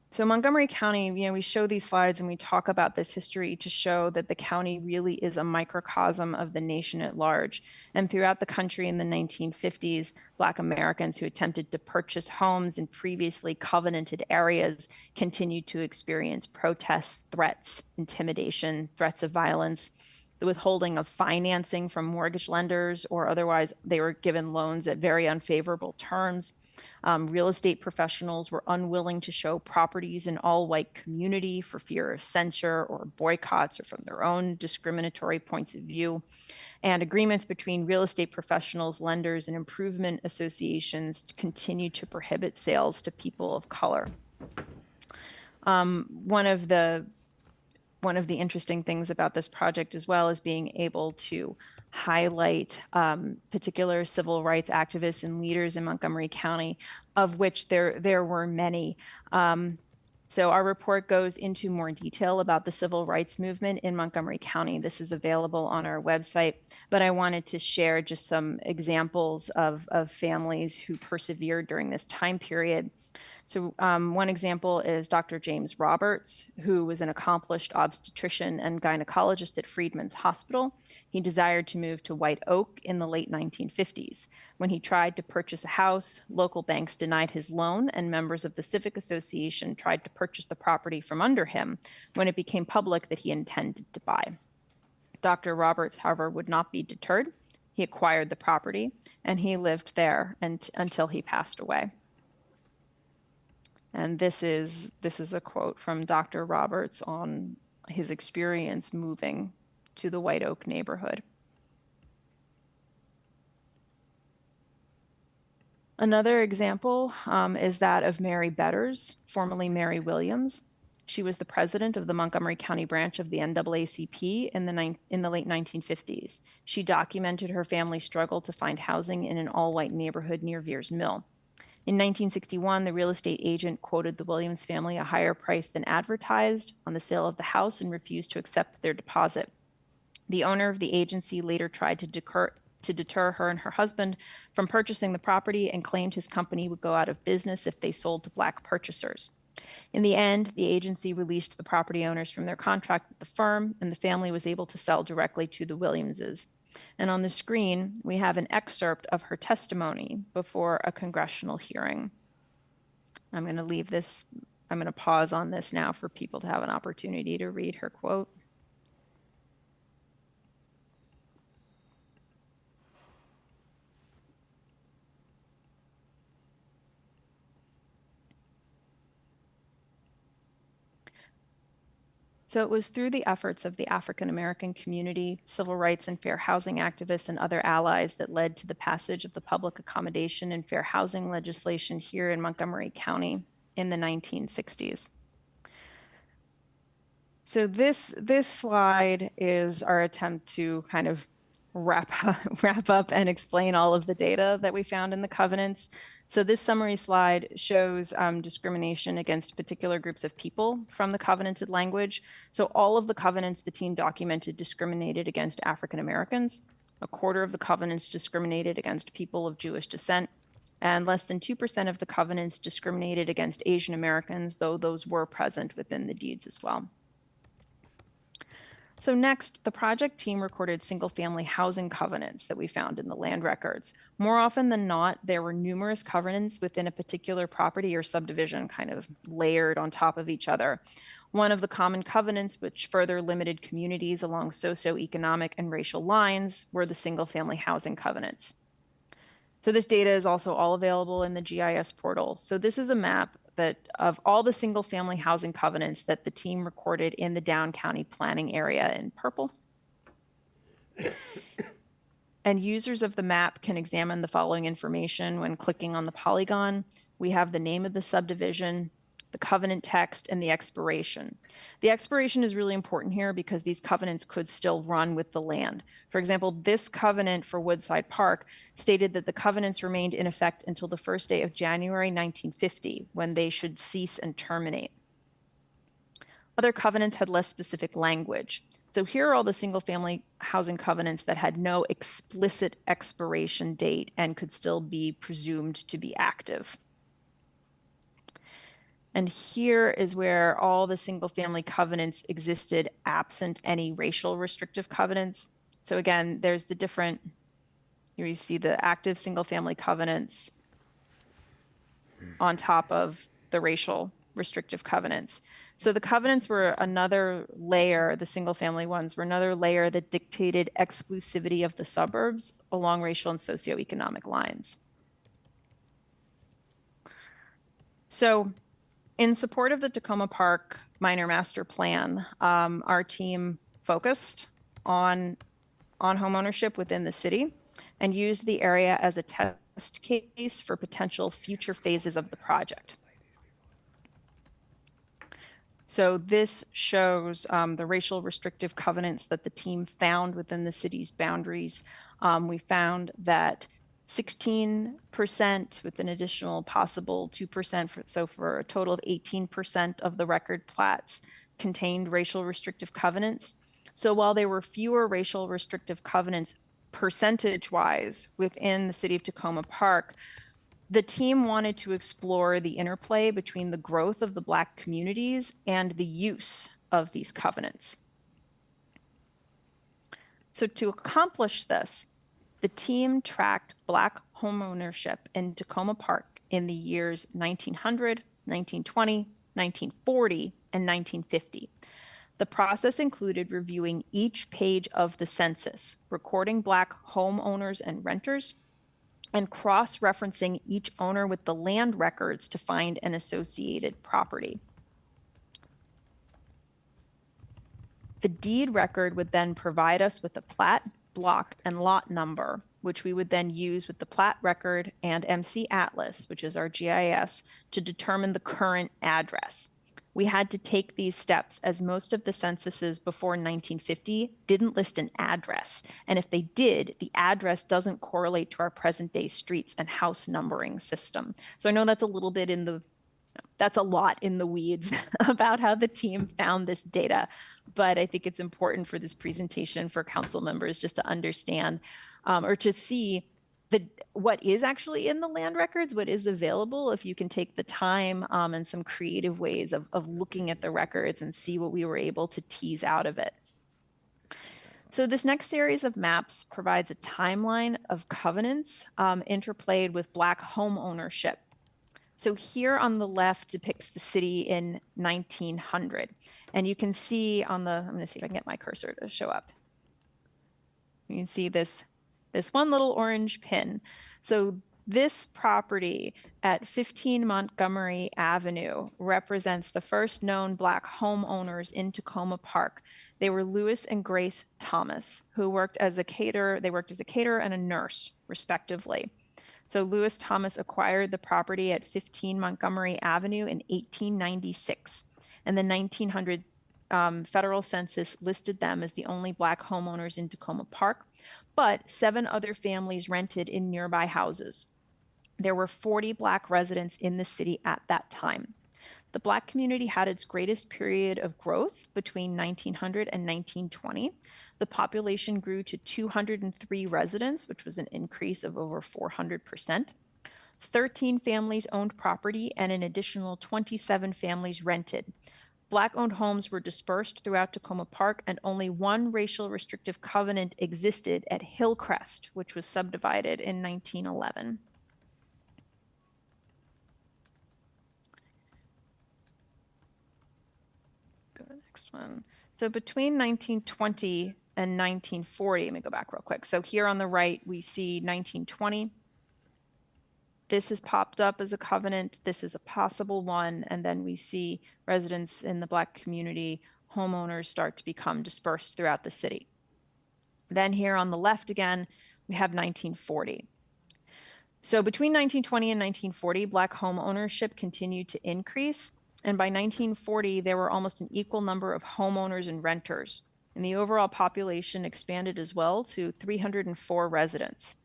So Montgomery County, we show these slides and we talk about this history to show that the county really is a microcosm of the nation at large. And throughout the country in the 1950s, Black Americans who attempted to purchase homes in previously covenanted areas continued to experience protests, threats, intimidation, threats of violence, the withholding of financing from mortgage lenders, or otherwise they were given loans at very unfavorable terms. Real estate professionals were unwilling to show properties in all-white community for fear of censure or boycotts or from their own discriminatory points of view. And agreements between real estate professionals, lenders, and improvement associations continue to prohibit sales to people of color. One of the interesting things about this project as well is being able to highlight particular civil rights activists and leaders in Montgomery County, of which there were many. So our report goes into more detail about the civil rights movement in Montgomery County. This is available on our website, but I wanted to share just some examples of families who persevered during this time period. So one example is Dr. James Roberts, who was an accomplished obstetrician and gynecologist at Freedman's Hospital. He desired to move to White Oak in the late 1950s. When he tried to purchase a house, local banks denied his loan, and members of the Civic Association tried to purchase the property from under him when it became public that he intended to buy. Dr. Roberts, however, would not be deterred. He acquired the property, and he lived there until he passed away. And this is a quote from Dr. Roberts on his experience moving to the White Oak neighborhood. Another example is that of Mary Betters, formerly Mary Williams. She was the president of the Montgomery County branch of the NAACP in the late 1950s. She documented her family's struggle to find housing in an all-white neighborhood near Veers Mill. In 1961, the real estate agent quoted the Williams family a higher price than advertised on the sale of the house and refused to accept their deposit. The owner of the agency later tried to deter her and her husband from purchasing the property and claimed his company would go out of business if they sold to Black purchasers. In the end, the agency released the property owners from their contract with the firm, and the family was able to sell directly to the Williamses. And on the screen, we have an excerpt of her testimony before a congressional hearing. I'm going to pause on this now for people to have an opportunity to read her quote. So it was through the efforts of the African American community, civil rights and fair housing activists, and other allies that led to the passage of the public accommodation and fair housing legislation here in Montgomery County in the 1960s. So this slide is our attempt to kind of wrap up and explain all of the data that we found in the covenants. So this summary slide shows discrimination against particular groups of people from the covenanted language. So all of the covenants the team documented discriminated against African Americans. A quarter of the covenants discriminated against people of Jewish descent, and less than 2% of the covenants discriminated against Asian Americans, though those were present within the deeds as well. So next, the project team recorded single-family housing covenants that we found in the land records. More often than not, there were numerous covenants within a particular property or subdivision kind of layered on top of each other. One of the common covenants which further limited communities along socioeconomic and racial lines were the single-family housing covenants. So this data is also all available in the GIS portal. So this is a map of all the single-family housing covenants that the team recorded in the Down County planning area in purple. And users of the map can examine the following information when clicking on the polygon. We have the name of the subdivision, the covenant text, and the expiration. The expiration is really important here because these covenants could still run with the land. For example, this covenant for Woodside Park stated that the covenants remained in effect until the first day of January 1950, when they should cease and terminate. Other covenants had less specific language. So here are all the single-family housing covenants that had no explicit expiration date and could still be presumed to be active. And here is where all the single-family covenants existed absent any racial restrictive covenants. So again, there's the different, here you see the active single-family covenants on top of the racial restrictive covenants. So the covenants were another layer, the single-family ones were another layer that dictated exclusivity of the suburbs along racial and socioeconomic lines. So in support of the Takoma Park Minor Master Plan, our team focused on homeownership within the city and used the area as a test case for potential future phases of the project. So this shows the racial restrictive covenants that the team found within the city's boundaries. We found that 16% with an additional possible 2%, so for a total of 18% of the record plats contained racial restrictive covenants. So while there were fewer racial restrictive covenants percentage-wise within the city of Tacoma Park, the team wanted to explore the interplay between the growth of the Black communities and the use of these covenants. So to accomplish this, the team tracked Black homeownership in Tacoma Park in the years 1900, 1920, 1940, and 1950. The process included reviewing each page of the census, recording Black homeowners and renters, and cross-referencing each owner with the land records to find an associated property. The deed record would then provide us with a plat, block, and lot number, which we would then use with the plat record and MC Atlas, which is our GIS, to determine the current address. We had to take these steps as most of the censuses before 1950 didn't list an address. And if they did, the address doesn't correlate to our present day streets and house numbering system. So I know that's a little bit that's a lot in the weeds about how the team found this data. But I think it's important for this presentation for council members just to understand or to see what is actually in the land records, what is available, if you can take the time and some creative ways of looking at the records and see what we were able to tease out of it. So this next series of maps provides a timeline of covenants interplayed with Black home ownership. So here on the left depicts the city in 1900. And you can see on the, I'm gonna see if I can get my cursor to show up. You can see this one little orange pin. So this property at 15 Montgomery Avenue represents the first known Black homeowners in Tacoma Park. They were Lewis and Grace Thomas, who worked as a caterer. They worked as a caterer and a nurse, respectively. So Lewis Thomas acquired the property at 15 Montgomery Avenue in 1896. And the 1900 federal census listed them as the only Black homeowners in Tacoma Park, but 7 other families rented in nearby houses. There were 40 Black residents in the city at that time. The Black community had its greatest period of growth between 1900 and 1920. The population grew to 203 residents, which was an increase of over 400%. 13 families owned property and an additional 27 families rented. Black-owned homes were dispersed throughout Tacoma Park, and only one racial restrictive covenant existed at Hillcrest, which was subdivided in 1911. Go to the next one. So between 1920 and 1940, let me go back real quick. So here on the right, we see 1920. This has popped up as a covenant. This is a possible one. And then we see residents in the Black community, homeowners start to become dispersed throughout the city. Then here on the left again, we have 1940. So between 1920 and 1940, Black home ownership continued to increase. And by 1940, there were almost an equal number of homeowners and renters. And the overall population expanded as well to 304 residents.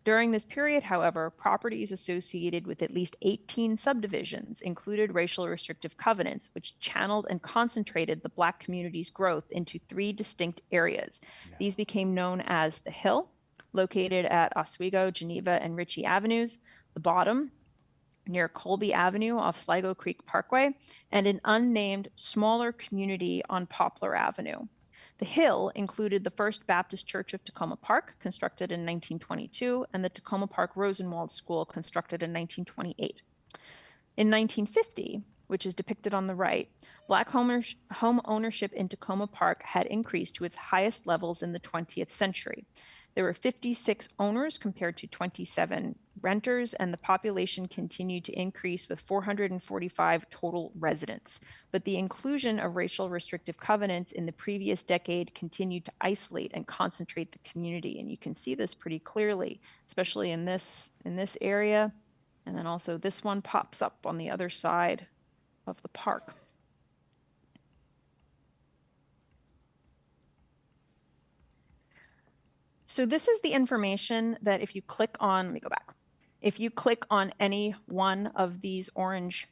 During this period, however, properties associated with at least 18 subdivisions included racial restrictive covenants, which channeled and concentrated the Black community's growth into 3 distinct areas. These became known as the Hill, located at Oswego, Geneva, and Ritchie Avenues, the Bottom, near Colby Avenue off Sligo Creek Parkway, and an unnamed smaller community on Poplar Avenue. The Hill included the First Baptist Church of Tacoma Park, constructed in 1922, and the Tacoma Park Rosenwald School, constructed in 1928. In 1950, which is depicted on the right, Black home ownership in Tacoma Park had increased to its highest levels in the 20th century. There were 56 owners compared to 27 renters, and the population continued to increase with 445 total residents. But the inclusion of racial restrictive covenants in the previous decade continued to isolate and concentrate the community. And you can see this pretty clearly, especially in this area. And then also this one pops up on the other side of the park. So this is the information that if you click on, let me go back. If you click on any one of these orange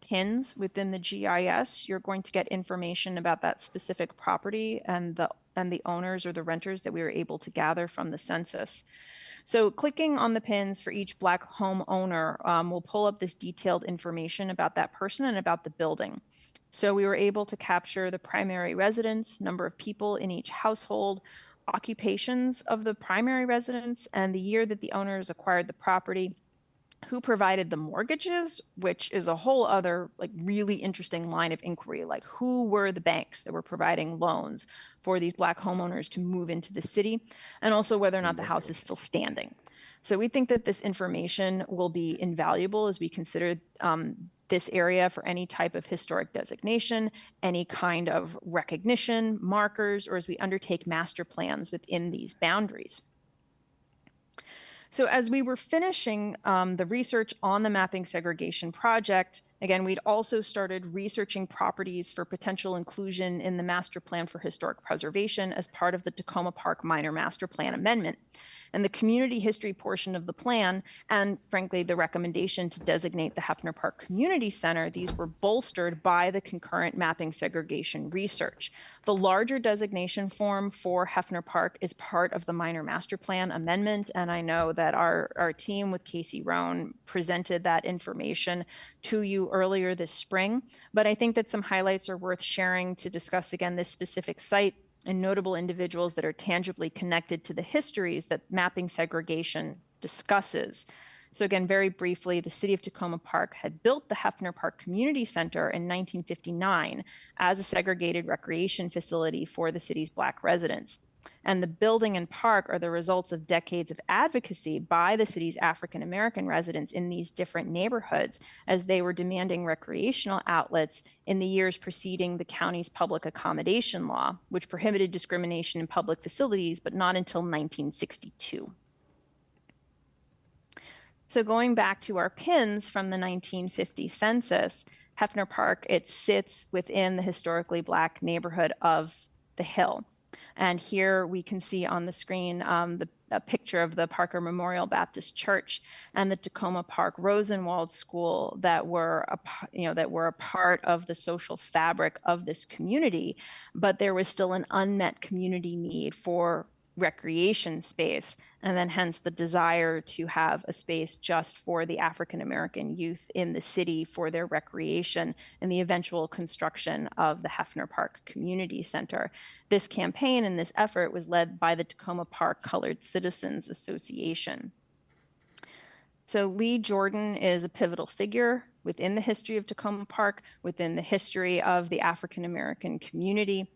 pins within the GIS, you're going to get information about that specific property and the owners or the renters that we were able to gather from the census. So clicking on the pins for each Black home owner will pull up this detailed information about that person and about the building. So we were able to capture the primary residence, number of people in each household, occupations of the primary residence, and the year that the owners acquired the property, who provided the mortgages, which is a whole other like really interesting line of inquiry, like who were the banks that were providing loans for these Black homeowners to move into the city, and also whether or not the house is still standing. So we think that this information will be invaluable as we consider this area for any type of historic designation, any kind of recognition, markers, or as we undertake master plans within these boundaries. So as we were finishing the research on the mapping segregation project, again, we'd also started researching properties for potential inclusion in the master plan for historic preservation as part of the Tacoma Park Minor Master Plan Amendment. And the community history portion of the plan, and frankly, the recommendation to designate the Hefner Park Community Center, these were bolstered by the concurrent mapping segregation research. The larger designation form for Hefner Park is part of the Minor Master Plan Amendment, and I know that our team with Casey Roan presented that information to you earlier this spring, but I think that some highlights are worth sharing to discuss again this specific site and notable individuals that are tangibly connected to the histories that mapping segregation discusses. So again, very briefly, the city of Tacoma Park had built the Hefner Park Community Center in 1959 as a segregated recreation facility for the city's Black residents. And the building and park are the results of decades of advocacy by the city's African American residents in these different neighborhoods as they were demanding recreational outlets in the years preceding the county's public accommodation law, which prohibited discrimination in public facilities, but not until 1962. So going back to our pins from the 1950 census, Hefner Park, it sits within the historically Black neighborhood of the Hill. And here we can see on the screen a picture of the Parker Memorial Baptist Church and the Tacoma Park Rosenwald School that were a part of the social fabric of this community, but there was still an unmet community need for recreation space, and then hence the desire to have a space just for the African American youth in the city for their recreation and the eventual construction of the Hefner Park Community Center. This campaign and this effort was led by the Tacoma Park Colored Citizens Association. So Lee Jordan is a pivotal figure within the history of Tacoma Park, within the history of the African American community.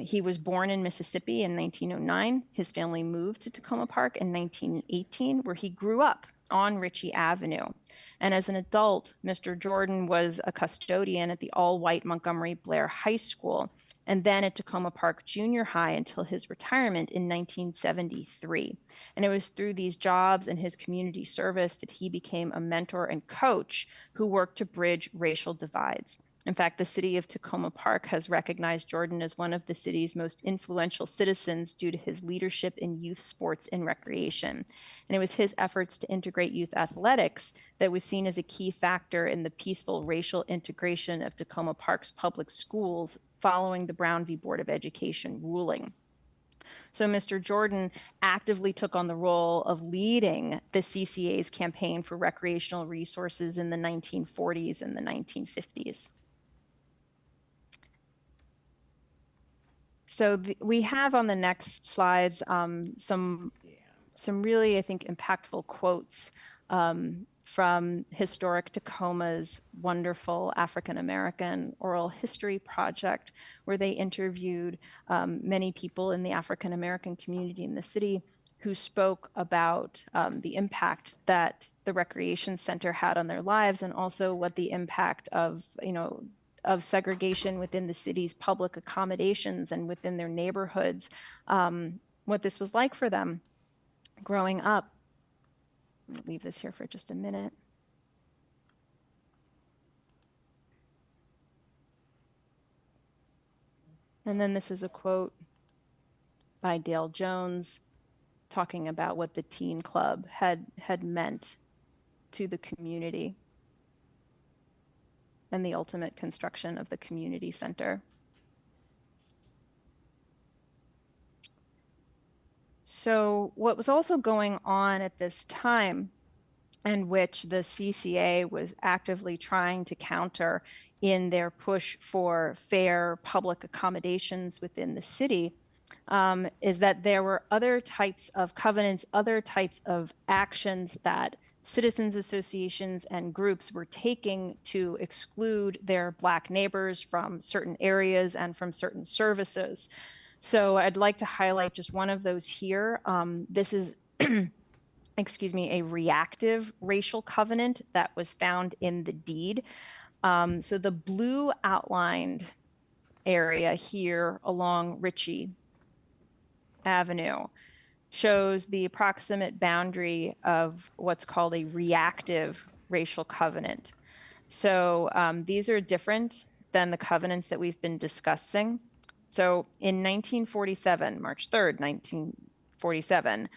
He was born in Mississippi in 1909. His family moved to Tacoma Park in 1918, where he grew up on Ritchie Avenue. And as an adult, Mr. Jordan was a custodian at the all-white Montgomery Blair High School, and then at Tacoma Park Junior High until his retirement in 1973. And it was through these jobs and his community service that he became a mentor and coach who worked to bridge racial divides. In fact, the city of Tacoma Park has recognized Jordan as one of the city's most influential citizens due to his leadership in youth sports and recreation. And it was his efforts to integrate youth athletics that was seen as a key factor in the peaceful racial integration of Tacoma Park's public schools following the Brown v. Board of Education ruling. So Mr. Jordan actively took on the role of leading the CCA's campaign for recreational resources in the 1940s and the 1950s. So we have on the next slides some really, I think, impactful quotes from Historic Tacoma's wonderful African American Oral History Project, where they interviewed many people in the African American community in the city who spoke about the impact that the recreation center had on their lives, and also what the impact of segregation within the city's public accommodations and within their neighborhoods, what this was like for them growing up. I'm going to leave this here for just a minute. And then this is a quote by Dale Jones talking about what the teen club had meant to the community and the ultimate construction of the community center. So what was also going on at this time, and which the CCA was actively trying to counter in their push for fair public accommodations within the city, is that there were other types of covenants, other types of actions that citizens associations and groups were taking to exclude their Black neighbors from certain areas and from certain services. So I'd like to highlight just one of those here. This is excuse me, a reactive racial covenant that was found in the deed. So the blue outlined area here along Ritchie Avenue shows the approximate boundary of what's called a reactive racial covenant. So these are different than the covenants that we've been discussing. So in 1947, March 3rd, 1947,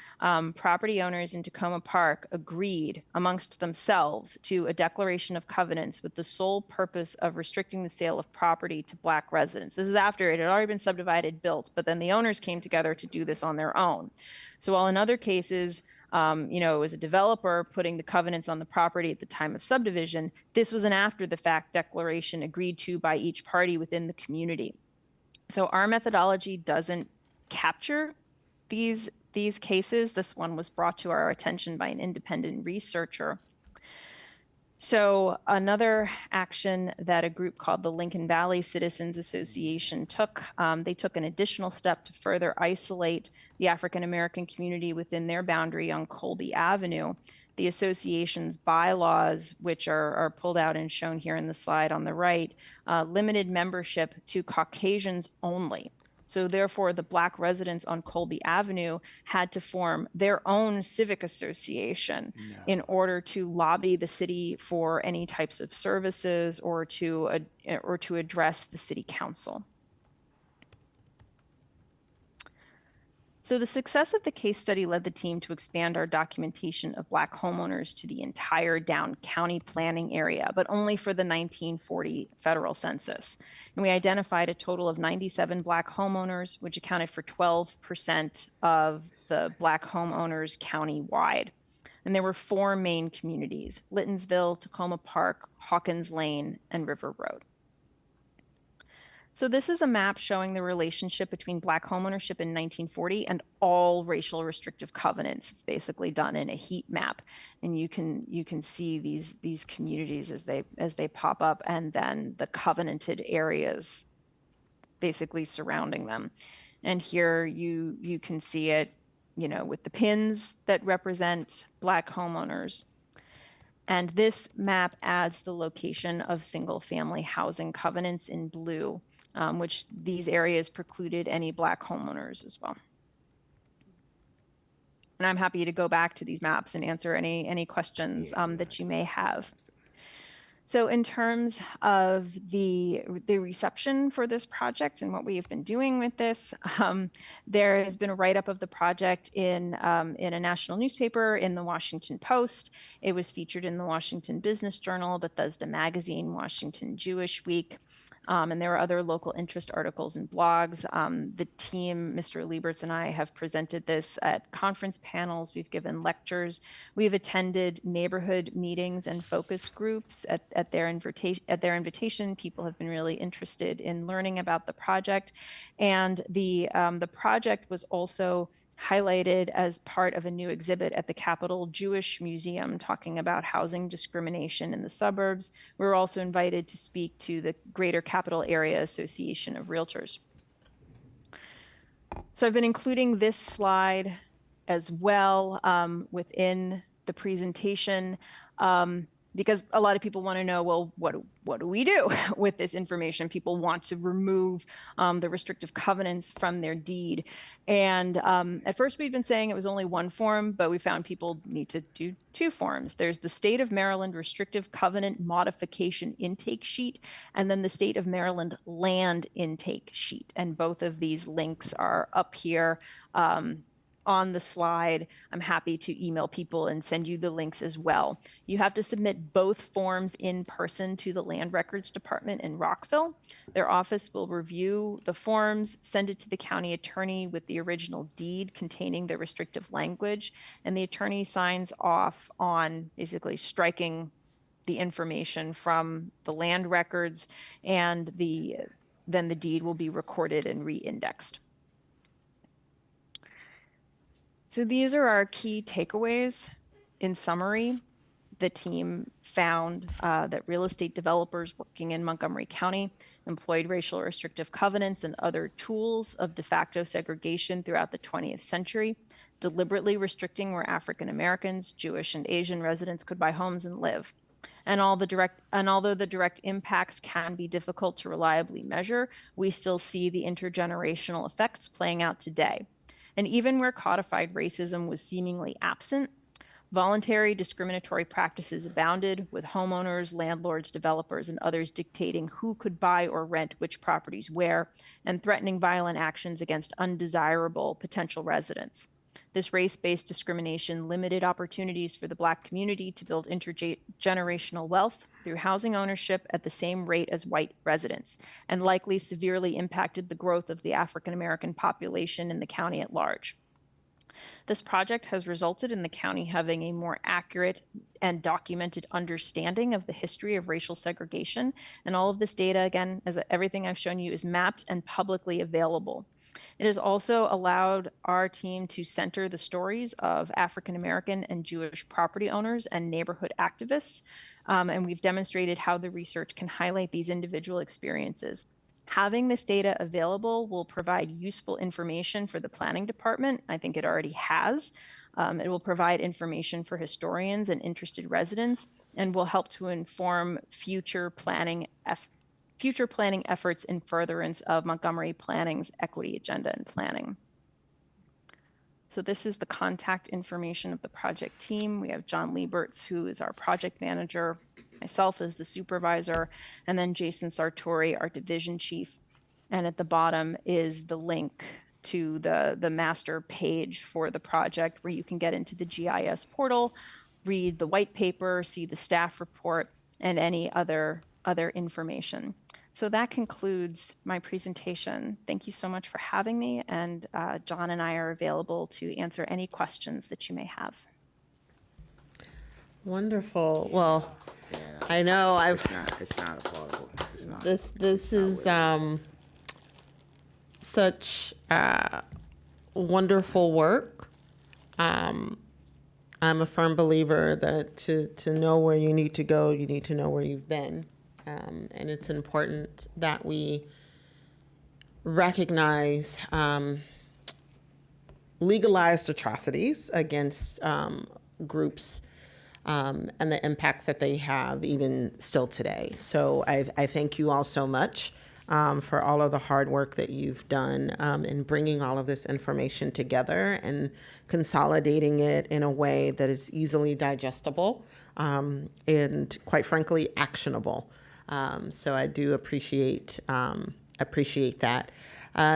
property owners in Tacoma Park agreed amongst themselves to a declaration of covenants with the sole purpose of restricting the sale of property to Black residents. This is after it had already been subdivided, built, but then the owners came together to do this on their own. So while in other cases, it was a developer putting the covenants on the property at the time of subdivision, this was an after the fact declaration agreed to by each party within the community. So our methodology doesn't capture these cases. This one was brought to our attention by an independent researcher. So another action that a group called the Lincoln Valley Citizens Association took, they took an additional step to further isolate the African American community within their boundary on Colby Avenue. The association's bylaws, which are pulled out and shown here in the slide on the right, limited membership to Caucasians only. So therefore, the Black residents on Colby Avenue had to form their own civic association in order to lobby the city for any types of services or to address the city council. So the success of the case study led the team to expand our documentation of Black homeowners to the entire Down County planning area, but only for the 1940 federal census. And we identified a total of 97 Black homeowners, which accounted for 12% of the Black homeowners county-wide. And there were 4 main communities: Littonsville, Tacoma Park, Hawkins Lane, and River Road. So this is a map showing the relationship between Black homeownership in 1940 and all racial restrictive covenants. It's basically done in a heat map, and you can see these communities as they pop up, and then the covenanted areas basically surrounding them. And here you can see it, with the pins that represent Black homeowners. And this map adds the location of single-family housing covenants in blue, which these areas precluded any Black homeowners as well. And I'm happy to go back to these maps and answer any questions that you may have. So in terms of the reception for this project and what we have been doing with this, there has been a write-up of the project in a national newspaper, in the Washington Post. It was featured in the Washington Business Journal, Bethesda Magazine, Washington Jewish Week. And there are other local interest articles and blogs. The team, Mr. Lieberts and I, have presented this at conference panels. We've given lectures. We've attended neighborhood meetings and focus groups at their invitation. People have been really interested in learning about the project. And the project was also highlighted as part of a new exhibit at the Capitol Jewish Museum, talking about housing discrimination in the suburbs. We were also invited to speak to the Greater Capital Area Association of Realtors. So I've been including this slide as well within the presentation because a lot of people want to know, well, what do we do with this information? People want to remove the restrictive covenants from their deed. And at first we'd been saying it was only one form, but we found people need to do 2 forms. There's the State of Maryland Restrictive Covenant Modification Intake Sheet, and then the State of Maryland Land Intake Sheet. And both of these links are up here on the slide. I'm happy to email people and send you the links as well. You have to submit both forms in person to the Land Records Department in Rockville. Their office will review the forms, send it to the county attorney with the original deed containing the restrictive language, and the attorney signs off on basically striking the information from the land records, and then the deed will be recorded and re-indexed. So these are our key takeaways. In summary, the team found that real estate developers working in Montgomery County employed racial restrictive covenants and other tools of de facto segregation throughout the 20th century, deliberately restricting where African Americans, Jewish, and Asian residents could buy homes and live. And although the direct impacts can be difficult to reliably measure, we still see the intergenerational effects playing out today. And even where codified racism was seemingly absent, voluntary discriminatory practices abounded, with homeowners, landlords, developers, and others dictating who could buy or rent which properties where, and threatening violent actions against undesirable potential residents. This race-based discrimination limited opportunities for the Black community to build intergenerational wealth through housing ownership at the same rate as white residents, and likely severely impacted the growth of the African American population in the county at large. This project has resulted in the county having a more accurate and documented understanding of the history of racial segregation, and all of this data, again, as everything I've shown you, is mapped and publicly available. It has also allowed our team to center the stories of African American and Jewish property owners and neighborhood activists, and we've demonstrated how the research can highlight these individual experiences. Having this data available will provide useful information for the planning department. I think it already has. It will provide information for historians and interested residents, and will help to inform future planning efforts in furtherance of Montgomery Planning's equity agenda and planning. So this is the contact information of the project team. We have John Lieberts, who is our project manager, myself as the supervisor, and then Jason Sartori, our division chief. And at the bottom is the link to the master page for the project, where you can get into the GIS portal, read the white paper, see the staff report, and any other information. So that concludes my presentation. Thank you so much for having me, and John and I are available to answer any questions that you may have. Wonderful. Well, I know It's not applaudable. It's not. this is such wonderful work. I'm a firm believer that to know where you need to go, you need to know where you've been. And it's important that we recognize legalized atrocities against groups and the impacts that they have even still today. So I thank you all so much for all of the hard work that you've done in bringing all of this information together and consolidating it in a way that is easily digestible and, quite frankly, actionable. So I do appreciate that.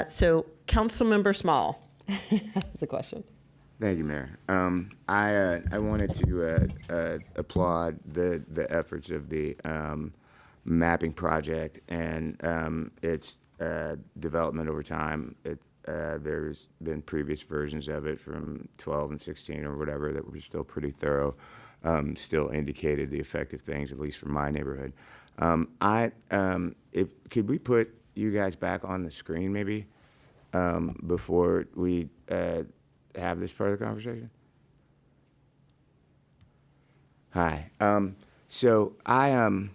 So Councilmember Small has a question. Thank you, Mayor. I wanted to applaud the efforts of the mapping project and its development over time. There's been previous versions of it from 12 and 16 or whatever that were still pretty thorough, still indicated the effective things, at least for my neighborhood. Could we put you guys back on the screen maybe before we have this part of the conversation? Hi. So I am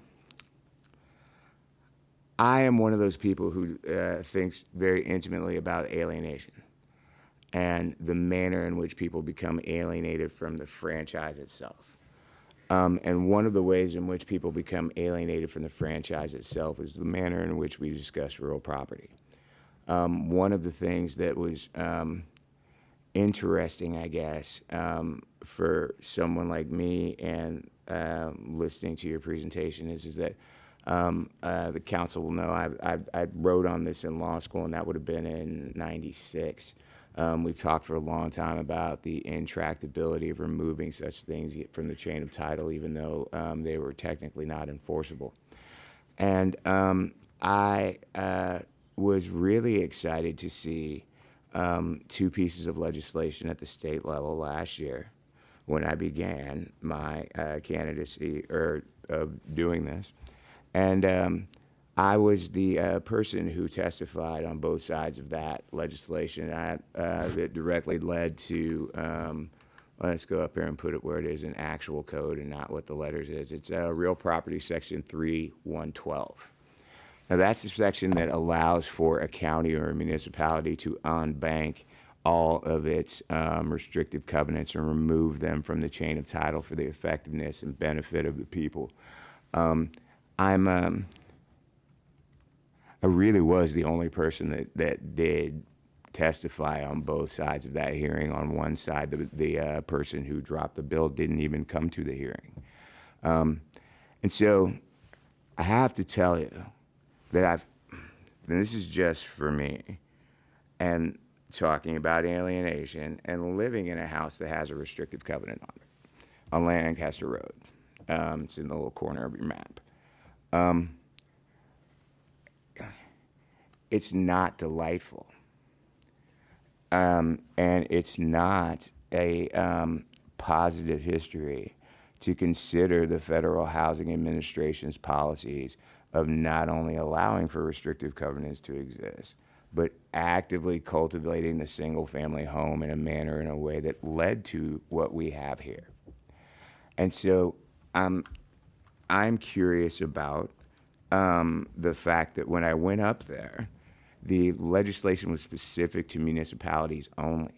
one of those people who thinks very intimately about alienation and the manner in which people become alienated from the franchise itself. And one of the ways in which people become alienated from the franchise itself is the manner in which we discuss real property. One of the things that was interesting, I guess, for someone like me and listening to your presentation is that the council will know I wrote on this in law school, and that would have been in '96. We've talked for a long time about the intractability of removing such things from the chain of title, even though they were technically not enforceable. And I was really excited to see two pieces of legislation at the state level last year when I began my candidacy of doing this. And I was the person who testified on both sides of that legislation. That directly led to, let's go up here and put it where it is in actual code and not what the letters is. It's Real Property Section 3112. Now that's the section that allows for a county or a municipality to unbank all of its restrictive covenants and remove them from the chain of title for the effectiveness and benefit of the people. I really was the only person that did testify on both sides of that hearing. On one side, the person who dropped the bill didn't even come to the hearing. And so I have to tell you that and this is just for me, and talking about alienation and living in a house that has a restrictive covenant on it, on Lancaster Road. It's in the little corner of your map. It's not delightful. And it's not a positive history to consider the Federal Housing Administration's policies of not only allowing for restrictive covenants to exist, but actively cultivating the single-family home in a way that led to what we have here. And so I'm curious about the fact that when I went up there, the legislation was specific to municipalities only.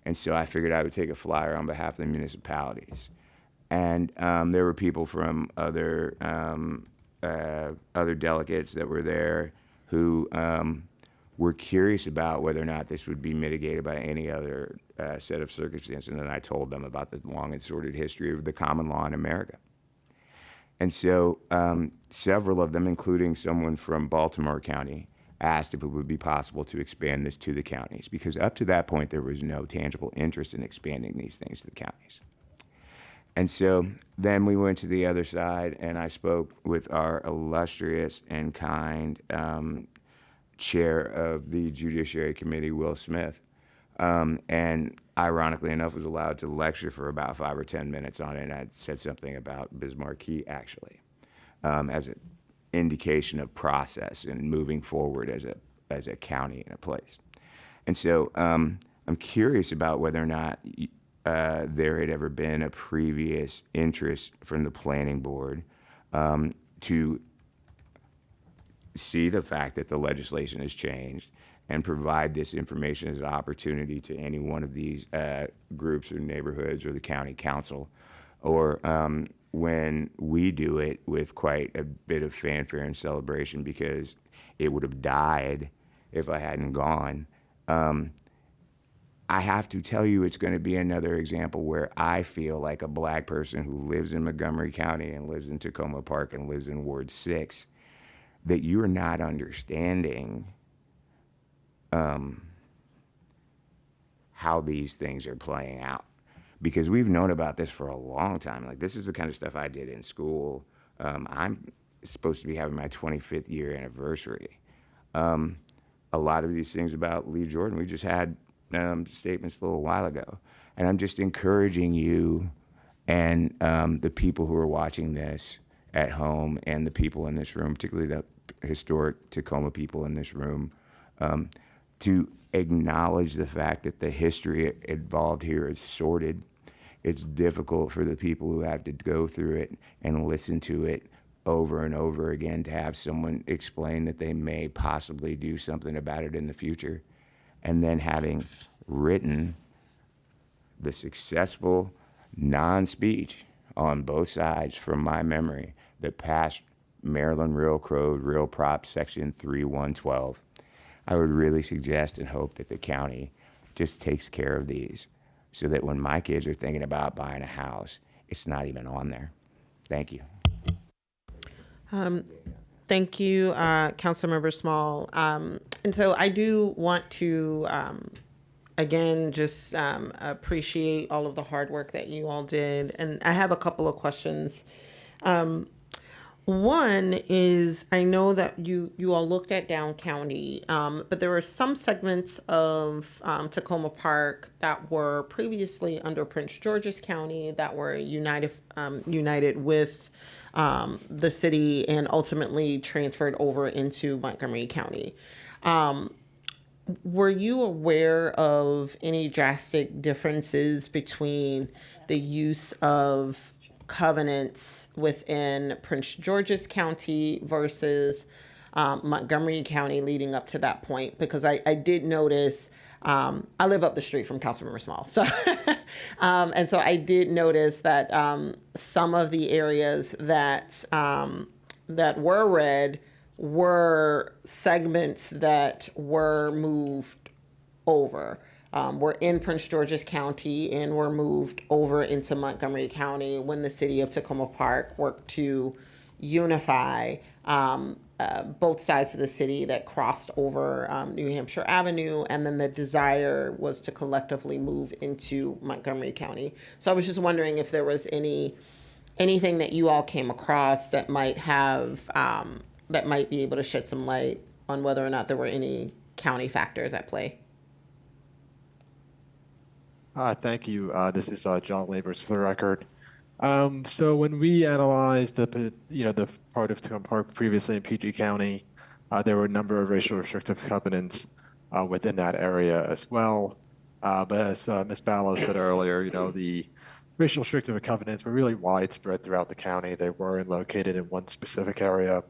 And so I figured I would take a flyer on behalf of the municipalities. And there were people from other delegates that were there who were curious about whether or not this would be mitigated by any other set of circumstances. And then I told them about the long and sordid history of the common law in America. And so several of them, including someone from Baltimore County, asked if it would be possible to expand this to the counties, because up to that point there was no tangible interest in expanding these things to the counties. And so then we went to the other side, and I spoke with our illustrious and kind chair of the Judiciary Committee, Will Smith, and ironically enough was allowed to lecture for about 5 or 10 minutes on it. And I said something about Bismarck actually as an indication of process and moving forward as a county and a place. And so I'm curious about whether or not there had ever been a previous interest from the planning board to see the fact that the legislation has changed and provide this information as an opportunity to any one of these groups or neighborhoods or the county council, or when we do it with quite a bit of fanfare and celebration, because it would have died if I hadn't gone. I have to tell you, it's going to be another example where I feel like a black person who lives in Montgomery County and lives in Takoma Park and lives in Ward 6, that you're not understanding how these things are playing out. Because we've known about this for a long time. Like, this is the kind of stuff I did in school. I'm supposed to be having my 25th year anniversary. A lot of these things about Lee Jordan, we just had statements a little while ago. And I'm just encouraging you and the people who are watching this at home and the people in this room, particularly the historic Tacoma people in this room, to acknowledge the fact that the history involved here is sordid. It's difficult for the people who have to go through it and listen to it over and over again, to have someone explain that they may possibly do something about it in the future. And then having written the successful non-speech on both sides from my memory that passed Maryland Real Code, Real Prop Section 3112, I would really suggest and hope that the county just takes care of these so that when my kids are thinking about buying a house, it's not even on there. Thank you. Thank you, Councilmember Small. And so I do want to again, just appreciate all of the hard work that you all did. And I have a couple of questions. One is, I know that you all looked at Down County, but there were some segments of Tacoma Park that were previously under Prince George's County that were united with the city and ultimately transferred over into Montgomery County. Were you aware of any drastic differences between the use of covenants within Prince George's County versus Montgomery County leading up to that point? Because I did notice, I live up the street from Councilmember Small, so and so I did notice that some of the areas that that were red were segments that were moved over. Were in Prince George's County and were moved over into Montgomery County when the city of Tacoma Park worked to unify both sides of the city that crossed over New Hampshire Avenue, and then the desire was to collectively move into Montgomery County. So I was just wondering if there was anything that you all came across that might have that might be able to shed some light on whether or not there were any county factors at play. Thank you. This is John Labors for the record. So when we analyzed the part of Tacoma Park previously in PG County, there were a number of racial restrictive covenants within that area as well. But as Ms. Ballo said earlier, the racial restrictive covenants were really widespread throughout the county. They weren't located in one specific area.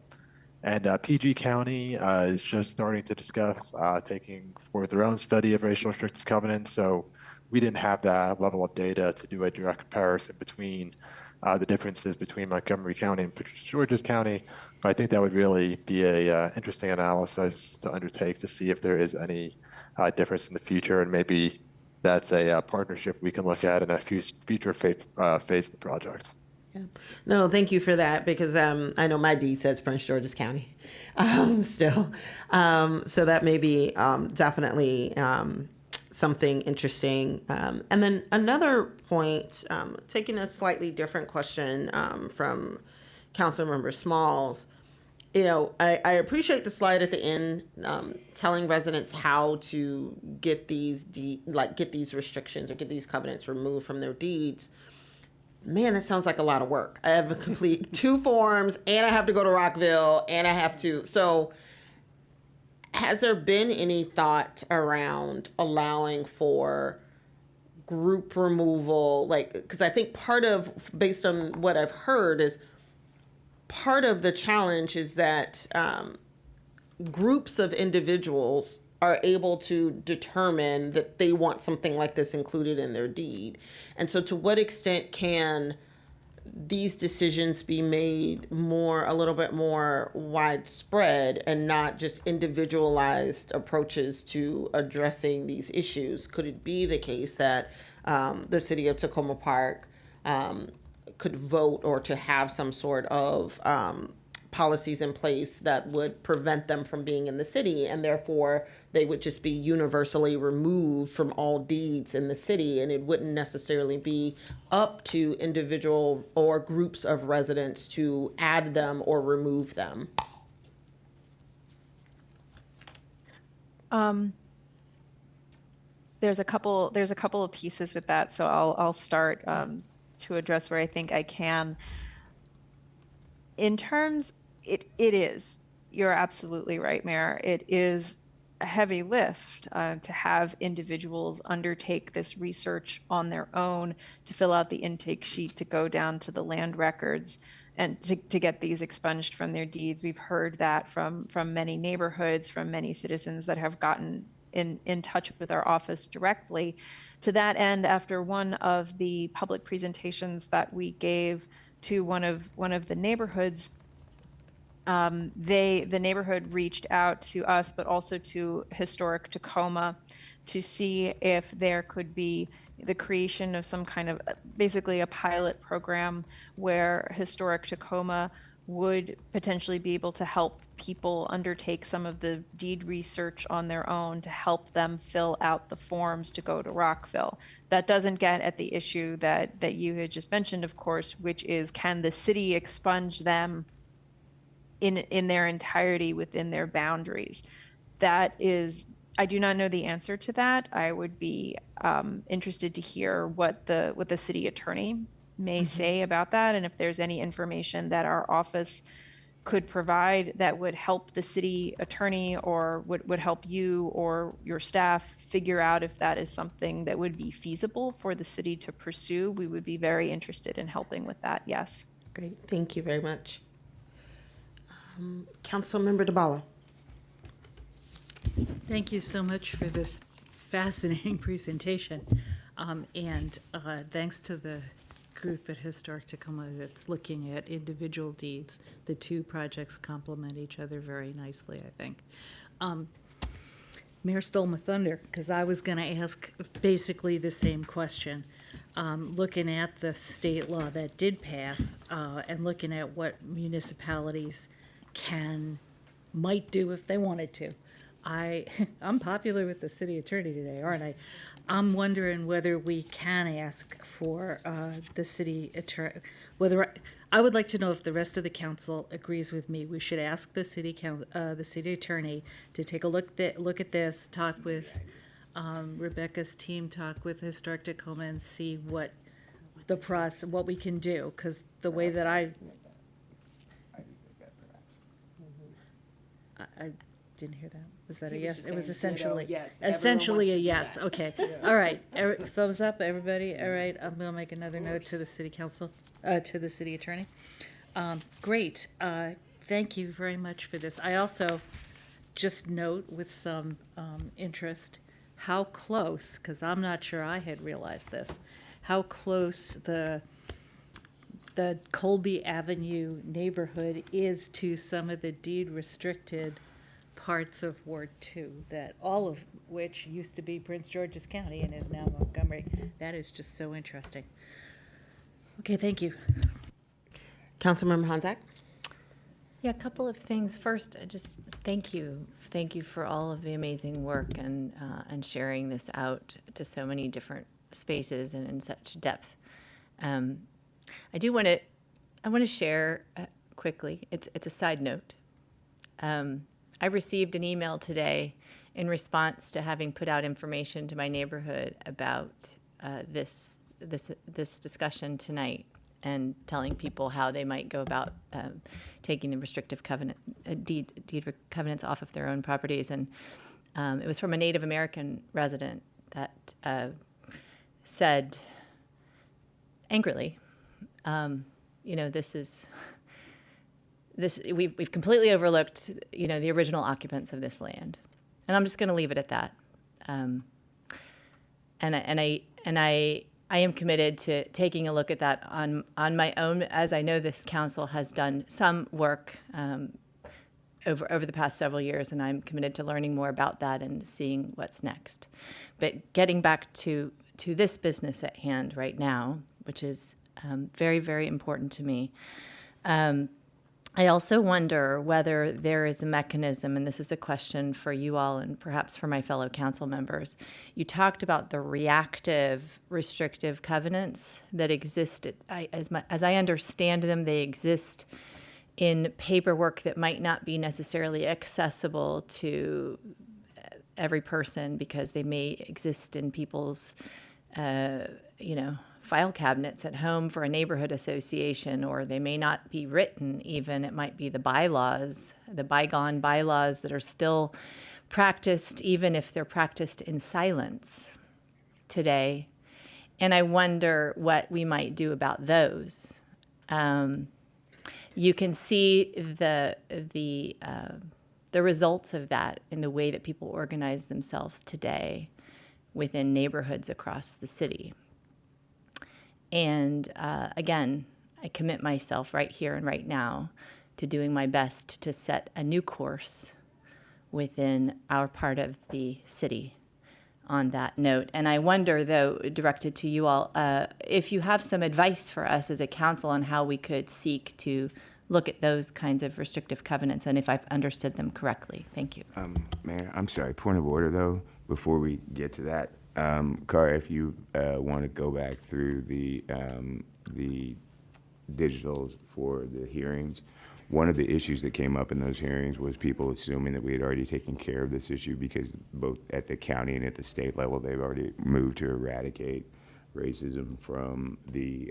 And PG County is just starting to discuss taking forward their own study of racial restrictive covenants. So we didn't have that level of data to do a direct comparison between the differences between Montgomery County and Prince George's County. But I think that would really be a interesting analysis to undertake to see if there is any difference in the future, and maybe that's a partnership we can look at in a future phase of the project. Yeah. No, thank you for that, because I know my deed says Prince George's County still. So that may be definitely something interesting. And then another point, taking a slightly different question from Councilmember Smalls. I appreciate the slide at the end telling residents how to get these get these restrictions or get these covenants removed from their deeds. Man, that sounds like a lot of work. I have to complete 2 forms, and I have to go to Rockville, and I have to. So has there been any thought around allowing for group removal? Because I think based on what I've heard, is part of the challenge is that groups of individuals are able to determine that they want something like this included in their deed. And so to what extent can these decisions be made a little bit more widespread and not just individualized approaches to addressing these issues? Could it be the case that the city of Tacoma Park could vote or to have some sort of policies in place that would prevent them from being in the city, and therefore they would just be universally removed from all deeds in the city, and it wouldn't necessarily be up to individual or groups of residents to add them or remove them? There's a couple of pieces with that, so I'll start to address where I think I can. In terms, it is, you're absolutely right, Mayor. It is a heavy lift to have individuals undertake this research on their own, to fill out the intake sheet, to go down to the land records, and to get these expunged from their deeds. We've heard that from many neighborhoods, from many citizens that have gotten in touch with our office directly. To that end, after one of the public presentations that we gave to one of the neighborhoods, the neighborhood reached out to us, but also to Historic Tacoma, to see if there could be the creation of some kind of basically a pilot program where Historic Tacoma would potentially be able to help people undertake some of the deed research on their own to help them fill out the forms to go to Rockville. That doesn't get at the issue that you had just mentioned, of course, which is, can the city expunge them in their entirety within their boundaries? That is, I do not know the answer to that. I would be interested to hear what the city attorney may say about that, and if there's any information that our office could provide that would help the city attorney or would help you or your staff figure out if that is something that would be feasible for the city to pursue, we would be very interested in helping with that. Yes. Great, thank you very much. Councilmember DeBala. Thank you so much for this fascinating presentation. And thanks to the group at Historic Tacoma that's looking at individual deeds. The two projects complement each other very nicely, I think. Mayor stole my thunder, because I was going to ask basically the same question. Looking at the state law that did pass and looking at what municipalities might do if they wanted to. I'm popular with the city attorney today, aren't I? I'm wondering whether we can ask for the city attorney, I would like to know if the rest of the council agrees with me. We should ask the city attorney to take a look at this, talk with Rebecca's team, talk with Historic Tacoma, and see what what we can do. Because the way that I didn't hear that. Was that a yes? It was essentially essentially a yes. Okay. All right. Thumbs up, everybody. All right. I'm gonna make another note to the city council, to the city attorney. Great. Thank you very much for this. I also just note with some interest how close, because I'm not sure I had realized this, how close the Colby Avenue neighborhood is to some of the deed restricted parts of Ward 2, that all of which used to be Prince George's County and is now Montgomery. That is just so interesting. Okay, thank you. Councilmember Honzak. Yeah, a couple of things. First, just thank you. Thank you for all of the amazing work and sharing this out to so many different spaces and in such depth. I want to share quickly. It's a side note. I received an email today in response to having put out information to my neighborhood about this discussion tonight, and telling people how they might go about taking the restrictive deed covenants off of their own properties. And it was from a Native American resident that said angrily, we've completely overlooked, the original occupants of this land, and I'm just going to leave it at that. I am committed to taking a look at that on my own, as I know this council has done some work over the past several years, and I'm committed to learning more about that and seeing what's next. But getting back to this business at hand right now, which is very, very important to me. I also wonder whether there is a mechanism, and this is a question for you all and perhaps for my fellow council members. You talked about the reactive restrictive covenants that exist. As I understand them, they exist in paperwork that might not be necessarily accessible to every person because they may exist in people's, file cabinets at home for a neighborhood association, or they may not be written even. It might be the bylaws, the bygone bylaws that are still practiced, even if they're practiced in silence today. And I wonder what we might do about those. You can see the results of that in the way that people organize themselves today within neighborhoods across the city. And again, I commit myself right here and right now to doing my best to set a new course within our part of the city on that note. And I wonder, though, directed to you all, if you have some advice for us as a council on how we could seek to look at those kinds of restrictive covenants and if I've understood them correctly. Thank you. Mayor, I'm sorry, point of order though, before we get to that. Cara, if you want to go back through the digitals for the hearings, one of the issues that came up in those hearings was people assuming that we had already taken care of this issue because both at the county and at the state level, they've already moved to eradicate racism from the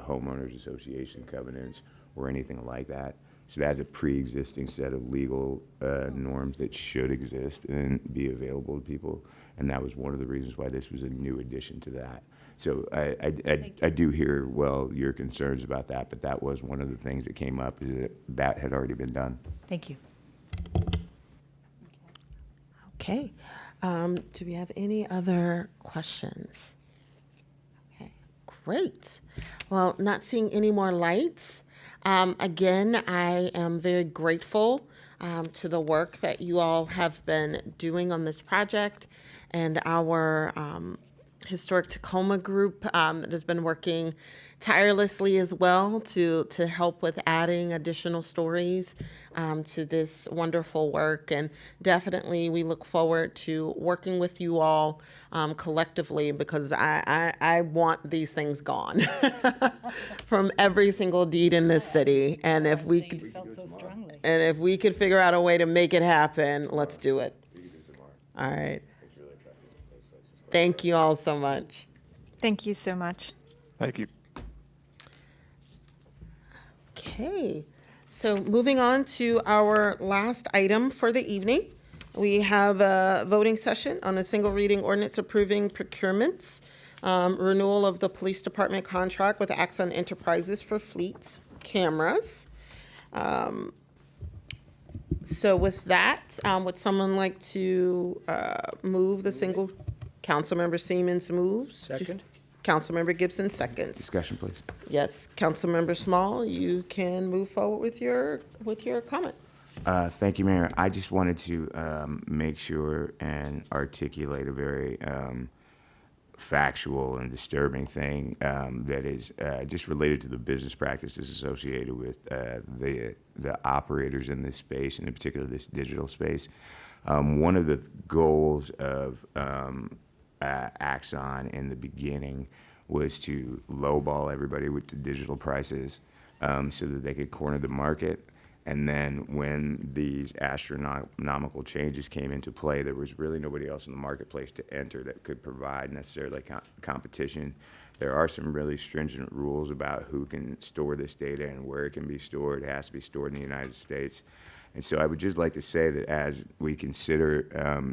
homeowners association covenants or anything like that. So that's a pre-existing set of legal norms that should exist and be available to people. And that was one of the reasons why this was a new addition to that. So I do hear, well, your concerns about that, but that was one of the things that came up, is that that had already been done. Thank you. Okay. Do we have any other questions? Okay, great. Well, not seeing any more lights. Again, I am very grateful to the work that you all have been doing on this project, and our Historic Tacoma group that has been working tirelessly as well to help with adding additional stories to this wonderful work. And definitely we look forward to working with you all collectively, because I want these things gone from every single deed in this city. And if we could, and if we could figure out a way to make it happen, let's do it. All right. Thank you all so much. Thank you so much. Thank you. Okay, so moving on to our last item for the evening. We have a voting session on a single reading ordinance approving procurements, renewal of the police department contract with Axon Enterprises for fleets cameras. So with that, would someone like to move the single? Councilmember Siemens moves. Second. Councilmember Gibson seconds. Discussion, please. Yes, Councilmember Small, you can move forward with your comment. Thank you, Mayor. I just wanted to make sure and articulate a very factual and disturbing thing that is just related to the business practices associated with the operators in this space, and in particular this digital space. One of the goals of Axon in the beginning was to lowball everybody with the digital prices so that they could corner the market. And then when these astronomical changes came into play, there was really nobody else in the marketplace to enter that could provide necessarily competition. There are some really stringent rules about who can store this data and where it can be stored. It has to be stored in the United States. And so I would just like to say that as we consider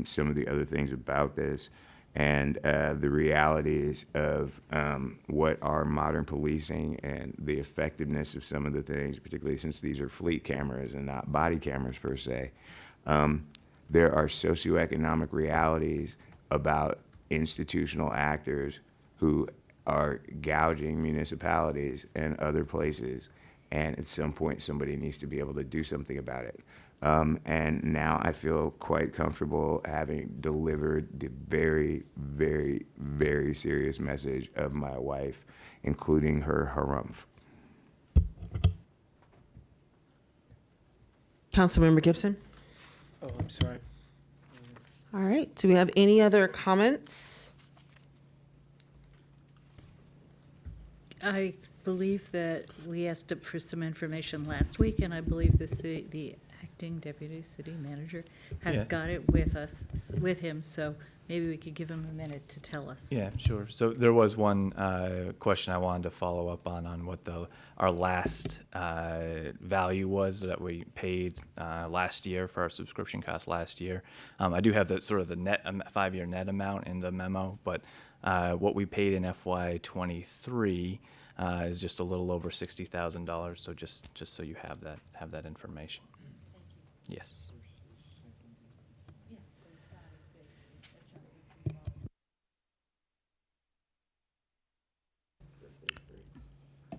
some of the other things about this, and the realities of what are modern policing and the effectiveness of some of the things, particularly since these are fleet cameras and not body cameras per se, there are socioeconomic realities about institutional actors who are gouging municipalities and other places, and at some point somebody needs to be able to do something about it. And now I feel quite comfortable having delivered the very, very, very serious message of my wife, including her harumph. Councilmember Gibson? Oh, I'm sorry. All right, do we have any other comments? I believe that we asked for some information last week, and I believe the acting deputy city manager has got it with him, so maybe we could give him a minute to tell us. Yeah, sure. So there was one question I wanted to follow up on what our last value was that we paid last year for our subscription cost last year. I do have the net 5-year net amount in the memo, but what we paid in FY23 is just a little over $60,000. So just so you have that information. Yes.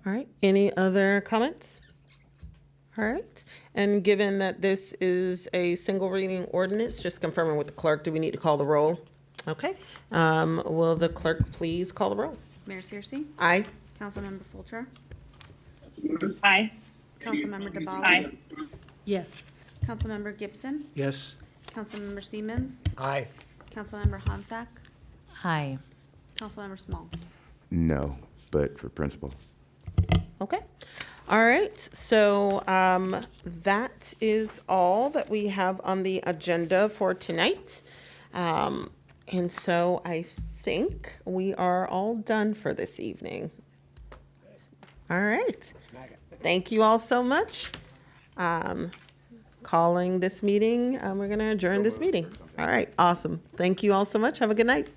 All right, any other comments? All right, and given that this is a single reading ordinance, just confirming with the clerk, do we need to call the roll? Okay, will the clerk please call the roll? Mayor Searcy? Aye. Councilmember Fulcher? Aye. Councilmember DeBala. Aye. Yes. Councilmember Gibson. Yes. Councilmember Siemens. Aye. Councilmember Hansack. Aye. Councilmember Small. No, but for principal. Okay. All right. So that is all that we have on the agenda for tonight. And so I think we are all done for this evening. All right. Thank you all so much. Calling this meeting, we're going to adjourn this meeting. All right. Awesome. Thank you all so much. Have a good night.